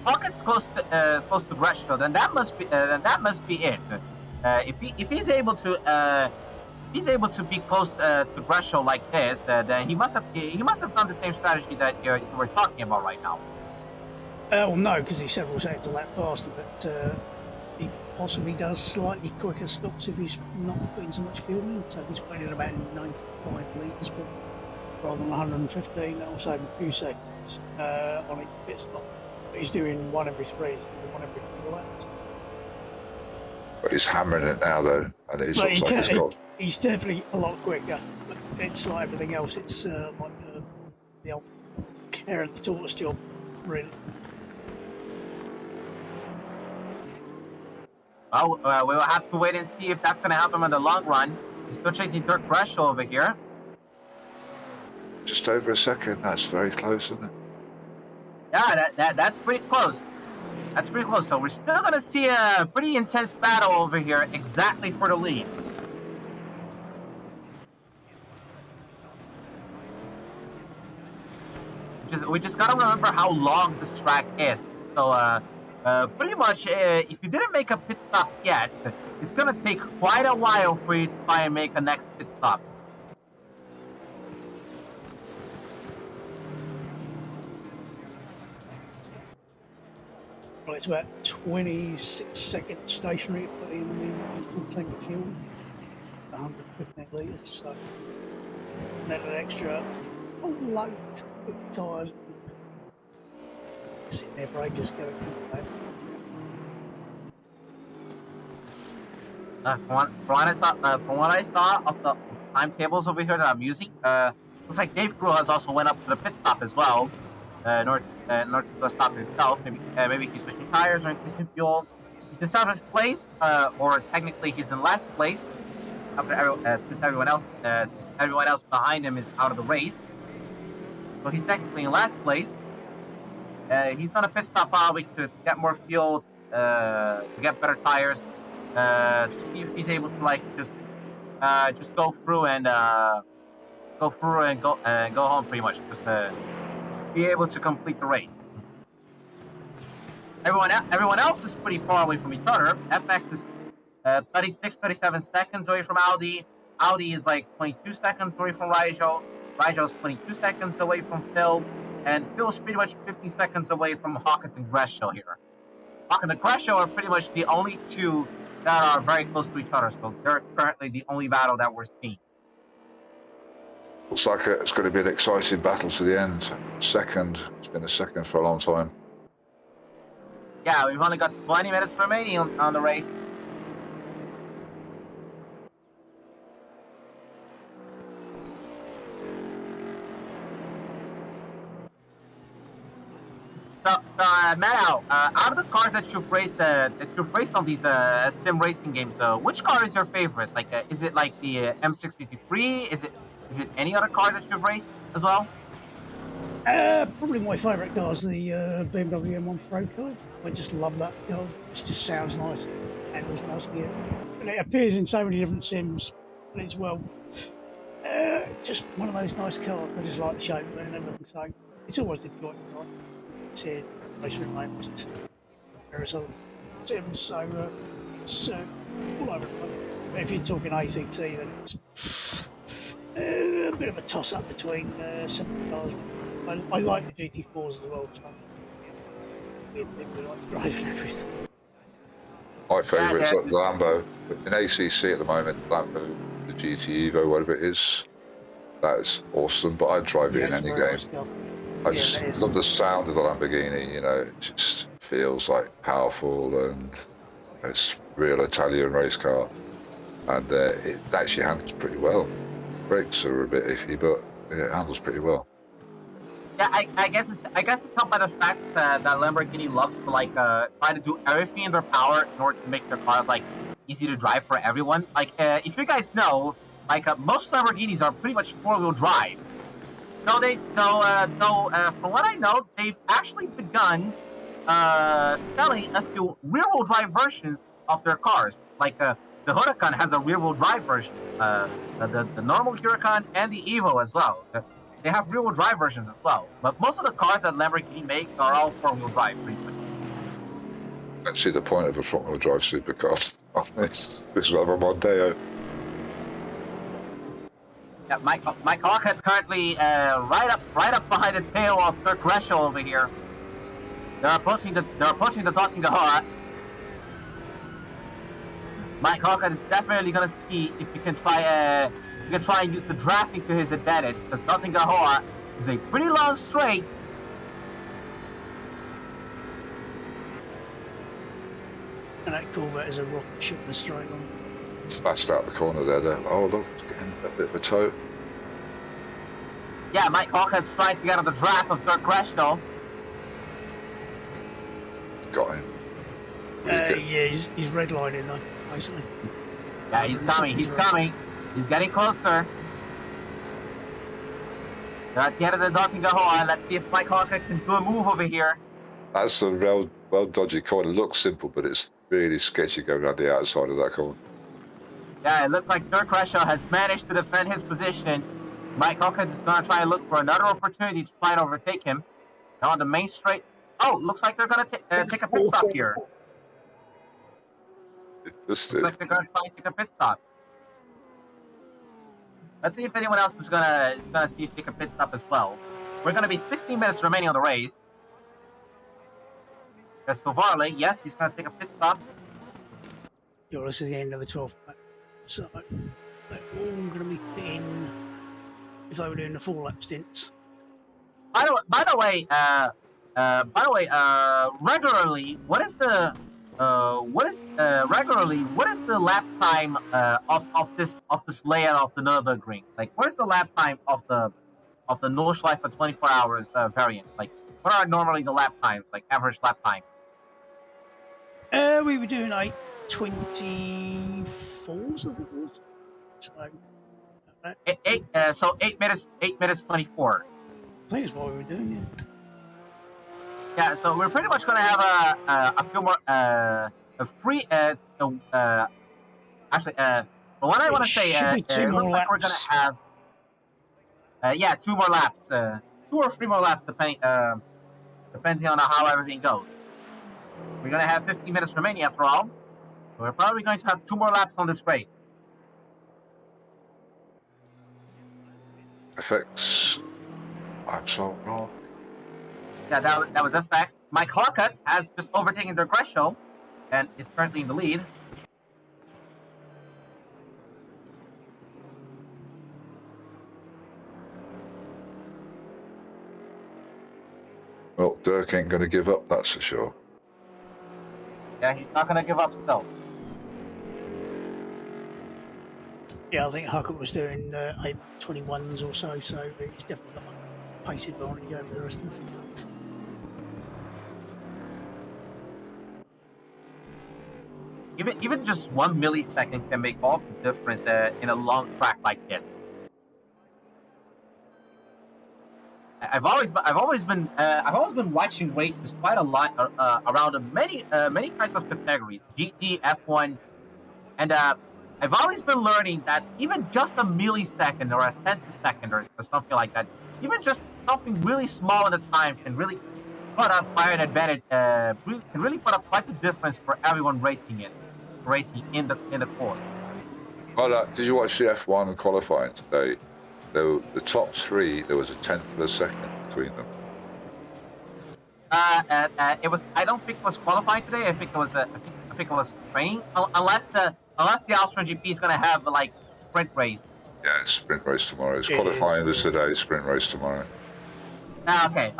Hockett's close to Gresham, then that must be it. If he's able to be close to Gresham like this, then he must have done the same strategy that you were talking about right now. Well, no, because he's several seconds a lap faster, but he possibly does slightly quicker stops if he's not putting so much fuel in. So if he's putting in about 95 litres, but rather than 115, that'll save him a few seconds on each pit stop. But he's doing one every 3, he's doing one every 4 laps. But he's hammering it now, though, and it But looks like he's got. he's definitely a lot quicker. But it's like everything else. It's like the old care and the tortoise job, really. Well, we'll have to wait and see if that's going to help him in the long run. He's still chasing third Gresham over here. Just over a second. That's very close, isn't it? Yeah, that's pretty close. That's pretty close. So we're still going to see a pretty intense battle over here, exactly for the lead. We just got to remember how long this track is. So pretty much, if you didn't make a pit stop yet, it's going to take quite a while for you to try and make a next pit stop. Well, it's about 26 seconds stationary to put in the full tank of fuel, 115 litres. So then an extra load of tyres. Sitting there for ages, going to come back. From what I saw of the timetables over here that I'm using, looks like Dave Grew has also went up to the pit stop as well. North to the stop himself. Maybe he's switching tires or increasing fuel. He's in seventh place, or technically he's in last place. Since everyone else behind him is out of the race, so he's technically in last place. He's done a pit stop probably to get more fuel, to get better tires. To see if he's able to just go through and go home pretty much. Just be able to complete the race. Everyone else is pretty far away from each other. FX is 37 seconds away from Audi. Audi is like 22 seconds away from Rigel. Rigel is 22 seconds away from Phil. And Phil is pretty much 50 seconds away from Hawkins and Gresham here. Hawkins and Gresham are pretty much the only two that are very close to each other. So they're currently the only battle that we're seeing. Looks like it's going to be an exciting battle to the end. Second. It's been a second for a long time. Yeah, we've only got 20 minutes remaining on the race. So, Matt, out of the cars that you've raced on these sim racing games, which car is your favorite? Like, is it like the M63? Is it any other car that you've raced as well? Probably my favourite car is the BMW M1 Pro car. I just love that car. It just sounds nice, handles nicely, and it appears in so many different sims as well. Just one of those nice cars. I just like the shape and everything. So it's always a joy. It's here, RaceRoom Lanes. There's other sims, so it's all over the place. But if you're talking ACC, then it's a bit of a toss-up between several cars. I like the GT4s as well. So we like driving everything. My favourite's the Lambo. In ACC at the moment, Lambo, the GT Evo, whatever it is, that's awesome. But I'd drive it in any game. I just love the sound of the Lamborghini. You know, it just feels like powerful, and it's a real Italian race car, and it actually handles pretty well. Brakes are a bit iffy, but it handles pretty well. Yeah, I guess it's helped by the fact that Lamborghini loves to try to do everything in their power in order to make their cars easy to drive for everyone. If you guys know, most Lamborghinis are pretty much four-wheel drive. From what I know, they've actually begun selling a few rear-wheel drive versions of their cars. The Huracan has a rear-wheel drive version. The normal Huracan and the Evo as well. They have rear-wheel drive versions as well. But most of the cars that Lamborghini makes are all four-wheel drive, pretty much. I don't see the point of a front-wheel drive supercar. This is rather Mondeo. Yeah, Mike Hawkins currently right up behind the tail of Kirk Gresham over here. They're approaching the Dottingahara. Mike Hawkins is definitely gonna see if he can try and use the drafting to his advantage, because Dottingahara is a pretty long straight. And that Corvette is a rocket ship in a straight line. Smashed out the corner there. Oh, look, it's getting a bit of a toe. Yeah, Mike Hawkins trying to get on the draft of Dirk Gresham. Got him. Yeah, he's redlining though, basically. Yeah, he's coming. He's coming. He's getting closer. They're at the end of the Nottingham Hall. Let's see if Mike Hawkins can do a move over here. That's a well dodgy corner. Looks simple, but it's really sketchy going around the outside of that corner. Yeah, it looks like Dirk Gresham has managed to defend his position. Mike Hawkins is going to try and look for another opportunity to try and overtake him. Now on the main straight. Oh, looks like they're going to take a pit stop here. Looks like they're going to try and take a pit stop. Let's see if anyone else is going to see if take a pit stop as well. We're going to be 16 minutes remaining on the race. As for Varley, yes, he's going to take a pit stop. Yeah, this is the end of the 12th lap. So they're all going to be in if they were doing the 4 lap stints. By the way, regularly, what is the lap time of this layout of the Nürburgring? Like, what is the lap time of the Nordschleife for 24 hours variant? Like, what are normally the lap times, like average lap time? We were doing 8:24s, I think it was. So, 8 minutes 24. I think it's what we were doing, yeah. Yeah, so we're pretty much going to have a few more a free actually what I want to say two more laps. we're going to have 2 more laps, 2 or 3 more laps depending on how everything goes. We're going to have 15 minutes remaining after all. So we're probably going to have 2 more laps on this race. FX. I'm so wrong. Yeah, that was FX. Mike Hawkins has just overtaken Dirk Gresham and is currently in the lead. Well, Dirk ain't going to give up, that's for sure. Yeah, he's not going to give up still. Yeah, I think Huckett was doing 8:21s or so he's definitely got a pace advantage over the rest of us. Even just 1 millisecond can make all the difference in a long track like this. I've always been watching races quite a lot around many kinds of categories, GT, F1, and I've always been learning that even just a millisecond or a centisecond or something like that, even just something really small at a time can really put up quite an advantage. Can really put up quite the difference for everyone racing in the course. Well, did you watch the F1 qualifying today? The top 3, there was a 1/10 of a second between them. It was. I don't think it was qualifying today. I think it was. I think it was training. Unless the Austrian GP is going to have like sprint race. Yeah, sprint race tomorrow. It's qualifying this today. Sprint race tomorrow. Okay.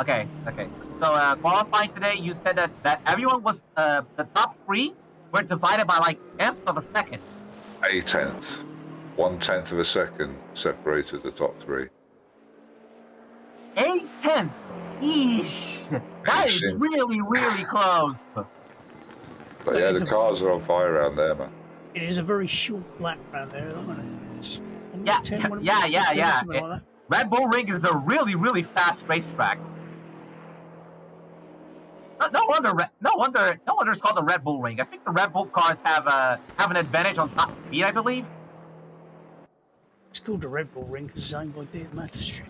So qualifying today, you said that everyone was the top 3 were divided by like 1/10 of a second. 1/10. 1/10 of a second separated the top 3. 1/10. Eesh. That is really, really close. But yeah, the cars are on fire around there, man. It is a very short lap around there, isn't it? Yeah. Like Red Bull Ring is a really, really fast racetrack. No wonder it's called the Red Bull Ring. I think the Red Bull cars have an advantage on top speed, I believe. It's called the Red Bull Ring because it's owned by Dave Matterstreet.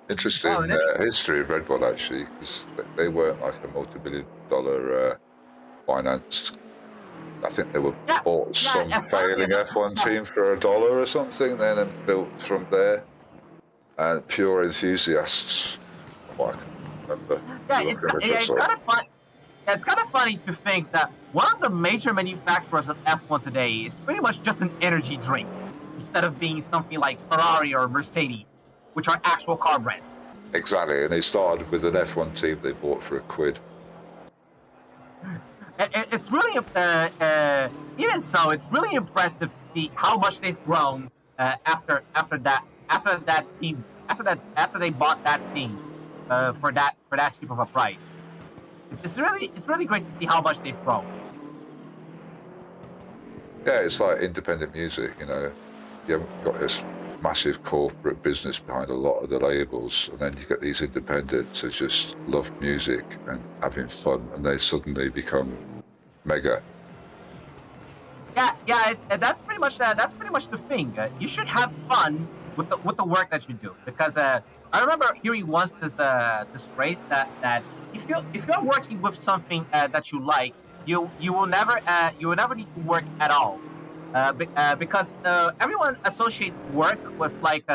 Interesting history of Red Bull, actually, because they weren't like a multi-billion-dollar financed. I think they were bought some failing F1 team for $1 or something, then built from there. And pure enthusiasts. I can remember. It's kind of fun. It's kind of funny to think that one of the major manufacturers of F1 today is pretty much just an energy drink, instead of being something like Ferrari or Mercedes, which are actual car brands. Exactly, and they started with an F1 team they bought for £1. It's really even so. It's really impressive to see how much they've grown after they bought that team for that cheap of a price. It's really great to see how much they've grown. Yeah, it's like independent music, you know. You haven't got this massive corporate business behind a lot of the labels, and then you get these independents who just love music and having fun, and they suddenly become mega. Yeah. That's pretty much the thing. You should have fun with the work that you do, because I remember hearing once this phrase that if you're working with something that you like, you will never need to work at all, because everyone associates work with like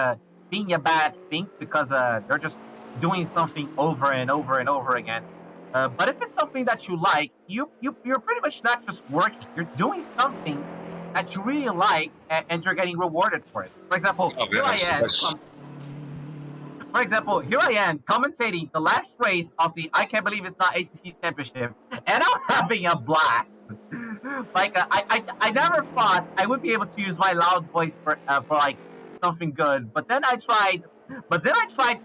being a bad thing, because they're just doing something over and over and over again. But if it's something that you like, you're pretty much not just working. You're doing something that you really like, and you're getting rewarded for it. For example, here I am commentating the last race of the I can't believe it's not ACC championship, and I'm having a blast. Like I never thought I would be able to use my loud voice for like something good, but then I tried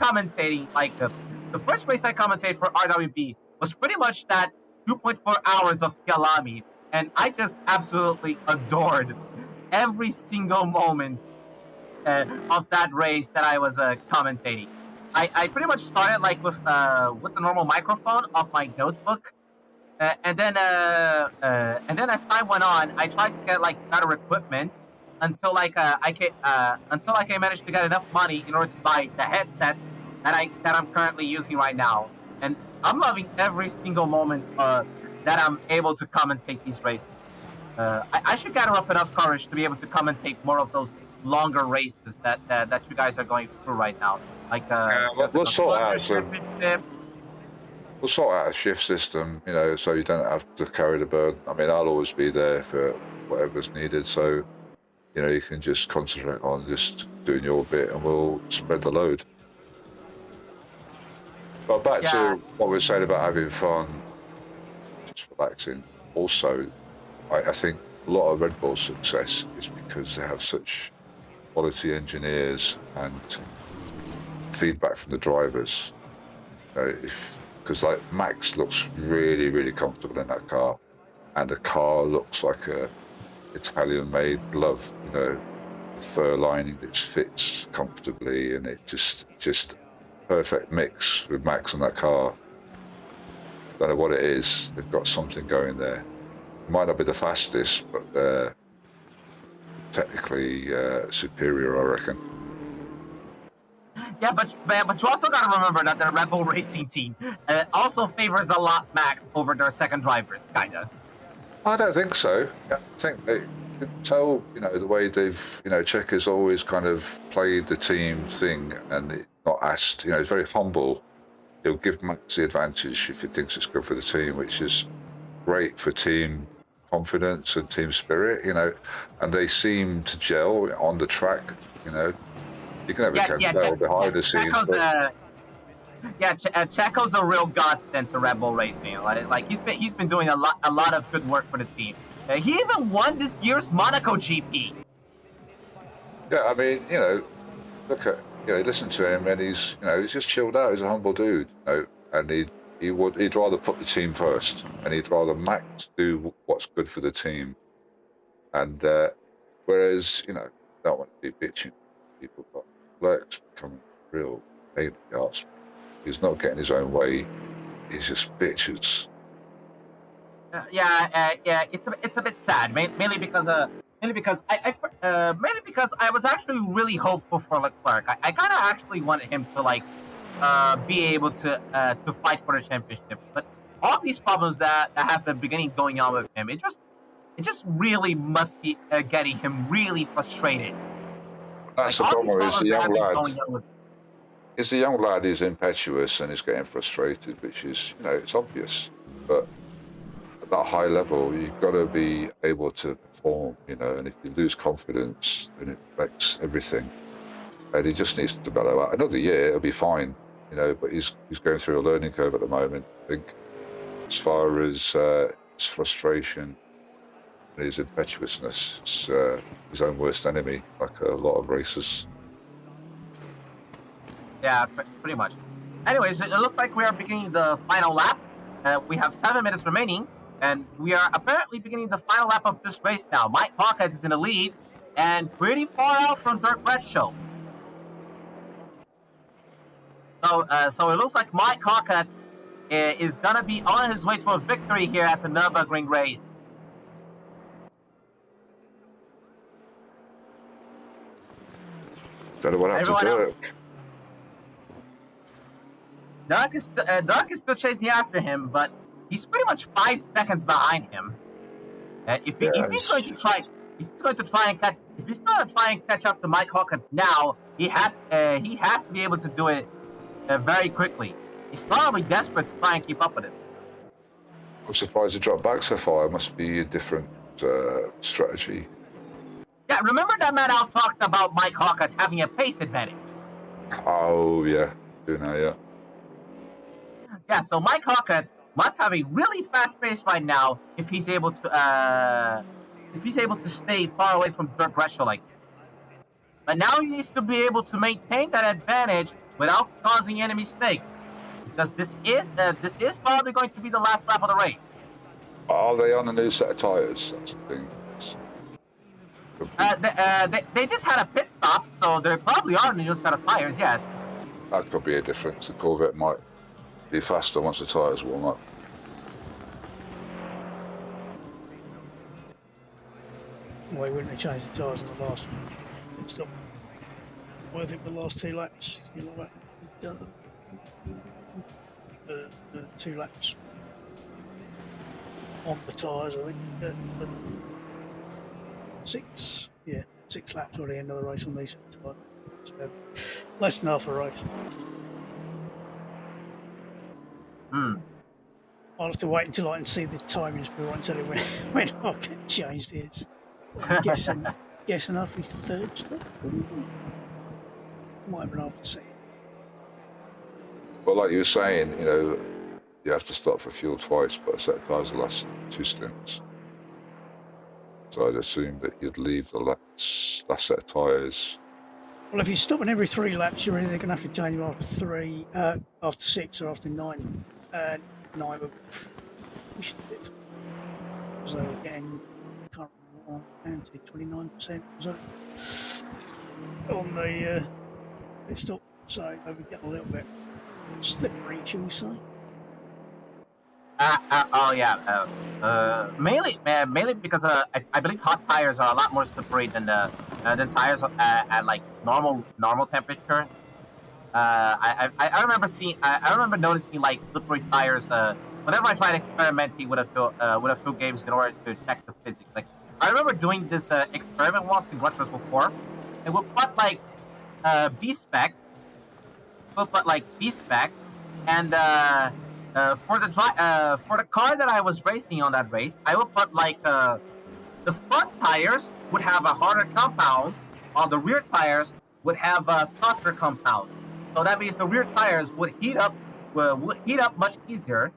commentating. Like the first race I commentated for RWB was pretty much that 2.4 hours of Kialami, and I just absolutely adored every single moment of that race that I was commentating. I pretty much started like with the normal microphone off my notebook, and then as time went on, I tried to get like better equipment until I managed to get enough money in order to buy the headset that I'm currently using right now, and I'm loving every single moment that I'm able to commentate these races. I should gather up enough courage to be able to commentate more of those longer races that you guys are going through right now. Like we'll sort out a shift system, you know, so you don't have to carry the burden. I mean, I'll always be there for whatever's needed, so you know you can just concentrate on just doing your bit, and we'll spread the load. But back to what we were saying about having fun, just relaxing. Also, I think a lot of Red Bull's success is because they have such quality engineers and feedback from the drivers. Because like Max looks really, really comfortable in that car, and the car looks like a Italian-made glove, you know, fur lining that fits comfortably, and it just perfect mix with Max and that car. Don't know what it is. They've got something going there. Might not be the fastest, but they're technically superior, I reckon. Yeah, but you also got to remember that the Red Bull Racing team also favors a lot Max over their second drivers, kinda. I don't think so. I think they can tell, you know, the way they've, you know, Checo's always kind of played the team thing and not asked, you know, he's very humble. He'll give Max the advantage if he thinks it's good for the team, which is great for team confidence and team spirit, you know, and they seem to gel on the track, you know. You can never tell behind the scenes. Checo's a real godsend to Red Bull Racing. Like he's been doing a lot of good work for the team. He even won this year's Monaco GP. Yeah, I mean, you know, look at, you know, listen to him, and he's, you know, he's just chilled out. He's a humble dude, you know, and he'd rather put the team first, and he'd rather Max do what's good for the team. And whereas, you know, don't want to be bitching people, but Leclerc's becoming a real pain in the arse. He's not getting his own way. He's just bitches. It's a bit sad, mainly because I was actually really hopeful for Leclerc. I kind of actually wanted him to like be able to fight for the championship, but all these problems that have been beginning going on with him, it just really must be getting him really frustrated. That's like, the problem. Is the young lad. It's a young lad who's impetuous and is getting frustrated, which is, you know, it's obvious. But at that high level, you've got to be able to perform, you know. And if you lose confidence, then it affects everything. And he just needs to bellow out. Another year, it'll be fine. you know, but he's going through a learning curve at the moment. I think as far as his frustration and his impetuousness, it's his own worst enemy, like a lot of racers. Yeah, pretty much. Anyways, it looks like we are beginning the final lap. We have 7 minutes remaining, and we are apparently beginning the final lap of this race now. Mike Pocket is in the lead, and pretty far out from Dirk Breschow. So it looks like Mike Pocket is going to be on his way to a victory here at the Nürburgring race. Don't know what happened to Dirk. Dirk is still chasing after him, but he's pretty much 5 seconds behind him. If he's going to try and catch up to Mike Hawkins now, he has to be able to do it very quickly. He's probably desperate to try and keep up with it. I'm surprised he dropped back so far. It must be a different strategy. Yeah, remember that man out talked about Mike Hawkins having a pace advantage. Oh yeah, do now, yeah. Yeah, so Mike Hawkins must have a really fast pace right now if he's able to stay far away from Dirk Breschow like. But now he needs to be able to maintain that advantage without causing any mistakes, because this is probably going to be the last lap of the race. Are they on a new set of tyres? That's the thing. They just had a pit stop, so they probably are on a new set of tires. Yes. That could be a difference. The Corvette might be faster once the tyres warm up. Well, they wouldn't have changed the tyres in the last pit stop. Worth it for the last 2 laps. You know that? 2 laps on the tyres, I think. 6 laps or the end of the race on these tyres. So less than half a race. I'll have to wait until I can see the timings before I can tell you when I get changed is. I'm guessing after his 3rd stop. Might have been after 2nd. Well, like you were saying, you know, you have to stop for fuel twice, but a set of tyres the last 2 stints. So I'd assume that you'd leave the last set of tyres. Well, if you're stopping every 3 laps, you're either going to have to change them after 6 or after 9. 9 would push a bit. Because they were getting, can't remember, down to 29% on the pit stop. So they were getting a little bit slippery, shall we say. Mainly because I believe hot tires are a lot more slippery than tires at like normal temperature. I remember noticing like slippery tires. Whenever I tried experimenting with a fuel gauge in order to check the physics, like I remember doing this experiment once in Gran Turismo 4, and we'll put like B spec, and for the car that I was racing on that race, I would put like the front tires would have a harder compound, while the rear tires would have a softer compound. So that means the rear tires would heat up much easier.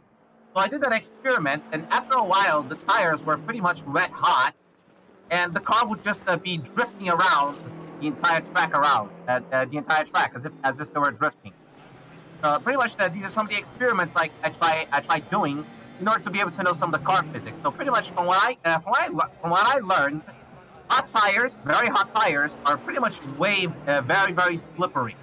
So I did that experiment, and after a while, the tires were pretty much red hot, and the car would just be drifting around the entire track as if they were drifting. Pretty much these are some of the experiments like I try doing in order to be able to know some of the car physics. So pretty much from what I learned, very hot tires are pretty much very, very slippery.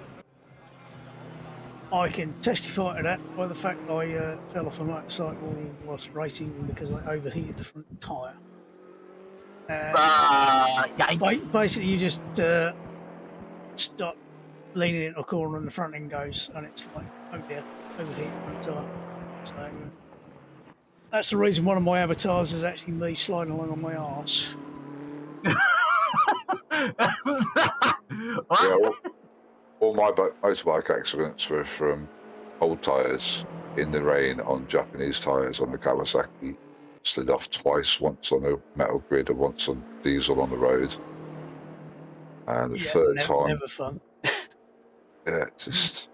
I can testify to that by the fact I fell off a motorcycle whilst racing because I overheated the front tyre. Basically, you just stop leaning into a corner and the front end goes, and it's like, oh dear, overheat front tyre. So that's the reason one of my avatars is actually me sliding along on my arse. Yeah, all my motorbike accidents were from old tyres in the rain on Japanese tyres on the Kawasaki. Slid off twice, once on a metal grid and once on diesel on the road. And the third time... Never fun. Yeah, just...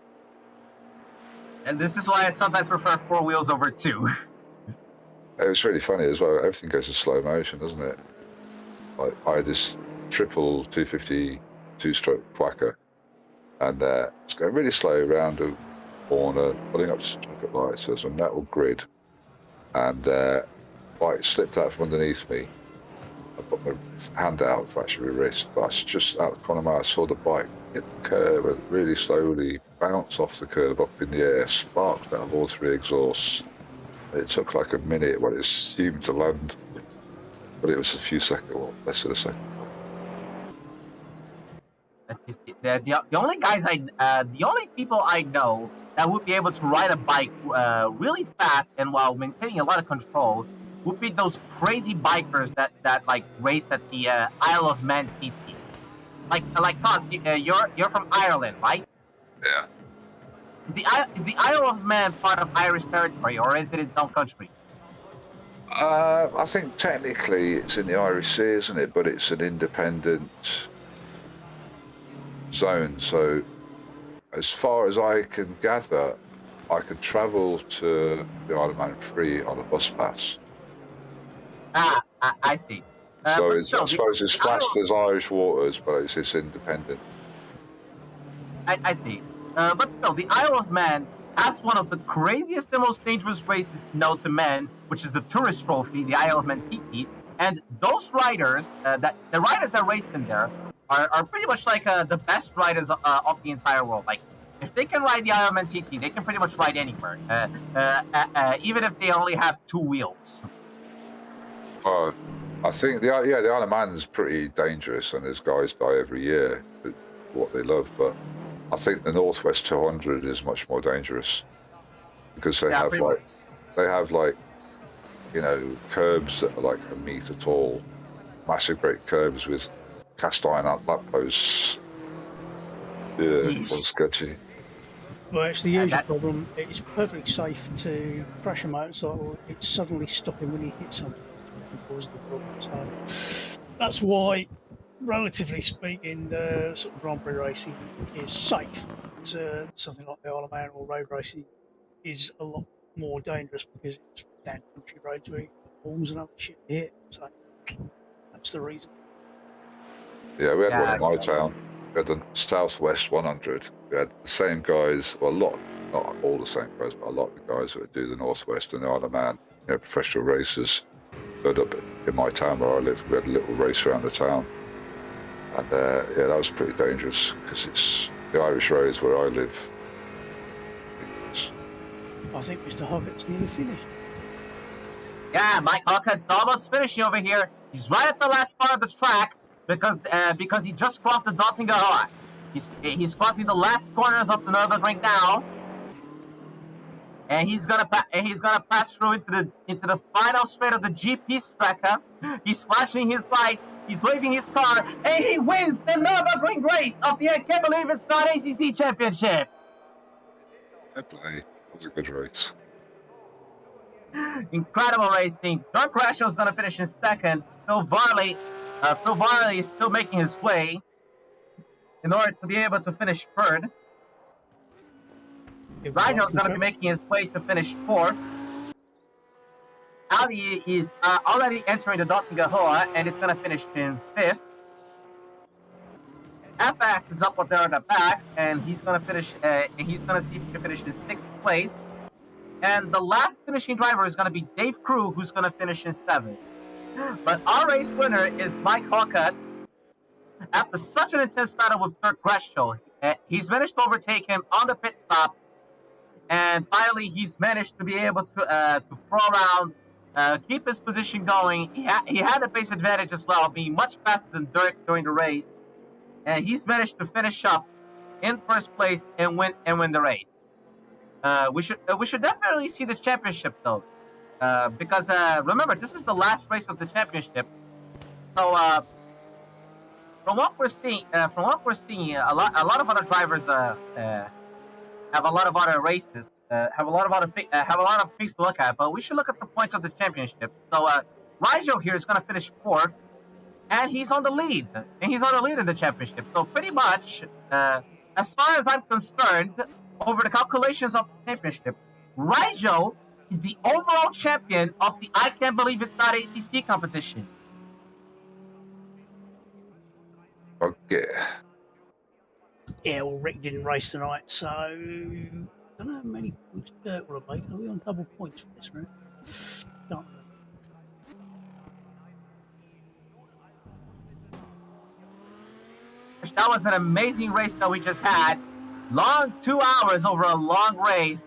And this is why I sometimes prefer 4 wheels over 2. It was really funny as well. Everything goes in slow motion, doesn't it? Like I had this triple 250 two-stroke quacker, and it's going really slow around a corner, pulling up to traffic lights. There's a metal grid, and bike slipped out from underneath me. I put my hand out, fractured my wrist, but I was just out the corner of my eye, I saw the bike hit the curb and really slowly bounce off the curb up in the air, sparked out of all 3 exhausts. It took like a minute when it seemed to land, but it was a few seconds, well, less than a second. The only guys the only people I know that would be able to ride a bike really fast and while maintaining a lot of control would be those crazy bikers that like race at the Isle of Man TT. Like Cos, you're from Ireland, right? Yeah. Is the Isle of Man part of Irish territory, or is it its own country? I think technically it's in the Irish Sea, isn't it? But it's an independent zone. So, as far as I can gather, I could travel to the Isle of Man free on a bus pass. I see. So I suppose it's flashed as Irish waters, but it's independent. I see. But still, the Isle of Man has one of the craziest and most dangerous races known to man, which is the tourist trophy, the Isle of Man TT. And those riders, the riders that race in there, are pretty much like the best riders of the entire world. Like, if they can ride the Isle of Man TT, they can pretty much ride anywhere, even if they only have 2 wheels. I think the Isle of Man is pretty dangerous, and there's guys die every year for what they love. But I think the Northwest 200 is much more dangerous because they have curbs that are like a meter tall, massive great curbs with cast iron lampposts. Yeah, it's sketchy. Well, it's the usual problem. It's perfectly safe to crash a motorcycle. It's suddenly stopping when you hit something and cause the problem. So that's why, relatively speaking, the sort of Grand Prix racing is safe. Something like the Isle of Man or road racing is a lot more dangerous because it's down country roads where balls and other shit hit. So that's the reason. Yeah, we had one in my town. We had the Southwest 100. We had the same guys, well, not all the same guys, but a lot of the guys that would do the Northwest and the Isle of Man, professional racers. But up in my town where I live, we had a little race around the town. And that was pretty dangerous because it's the Irish roads where I live. I think Mr. Hoggett's nearly finished. Yeah, Mike Hoggett's almost finishing over here. He's right at the last part of the track because he just crossed the Dottingham. He's crossing the last corners of the Nürburgring now, and he's gonna pass through into the final straight of the GP Strecke. He's flashing his lights. He's waving his car, and he wins the Nürburgring race of the I Can't Believe It's Not ACC Championship. That was a good race. Incredible racing. John Crashow is going to finish in second. Phil Varley is still making his way in order to be able to finish third. Rigel is going to be making his way to finish fourth. Audi is already entering the Dottingham and it's going to finish in fifth. FX is up there at the back, and he's going to finish. He's going to see if he can finish in sixth place. And the last finishing driver is going to be Dave Crew, who's going to finish in seventh. But our race winner is Mike Hockett. After such an intense battle with Dirk Greshel, he's managed to overtake him on the pit stop, and finally he's managed to be able to throw around, keep his position going. He had a pace advantage as well, being much faster than Dirk during the race, and he's managed to finish up in first place and win the race. We should definitely see the championship though, because remember, this is the last race of the championship. So from what we're seeing, a lot of other drivers have a lot of other races, have a lot of things to look at. But we should look at the points of the championship. So Rigel here is going to finish fourth, and he's on the lead, in the championship. So pretty much, as far as I'm concerned, over the calculations of the championship, Rigel is the overall champion of the I Can't Believe It's Not ACC competition. Okay. Yeah, well, Rick didn't race tonight, so I don't know how many points Dirk will have made. Are we on double points for this round? Can't remember. That was an amazing race that we just had. Long 2 hours over a long race.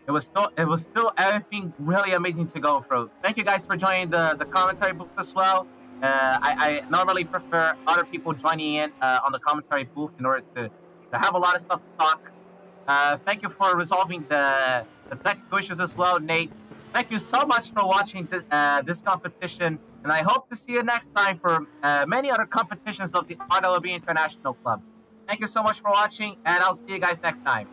It was still everything really amazing to go through. Thank you guys for joining the commentary booth as well. I normally prefer other people joining in on the commentary booth in order to have a lot of stuff to talk. Thank you for resolving the technical issues as well, Nate. Thank you so much for watching this competition, and I hope to see you next time for many other competitions of the RWB International Club. Thank you so much for watching, and I'll see you guys next time.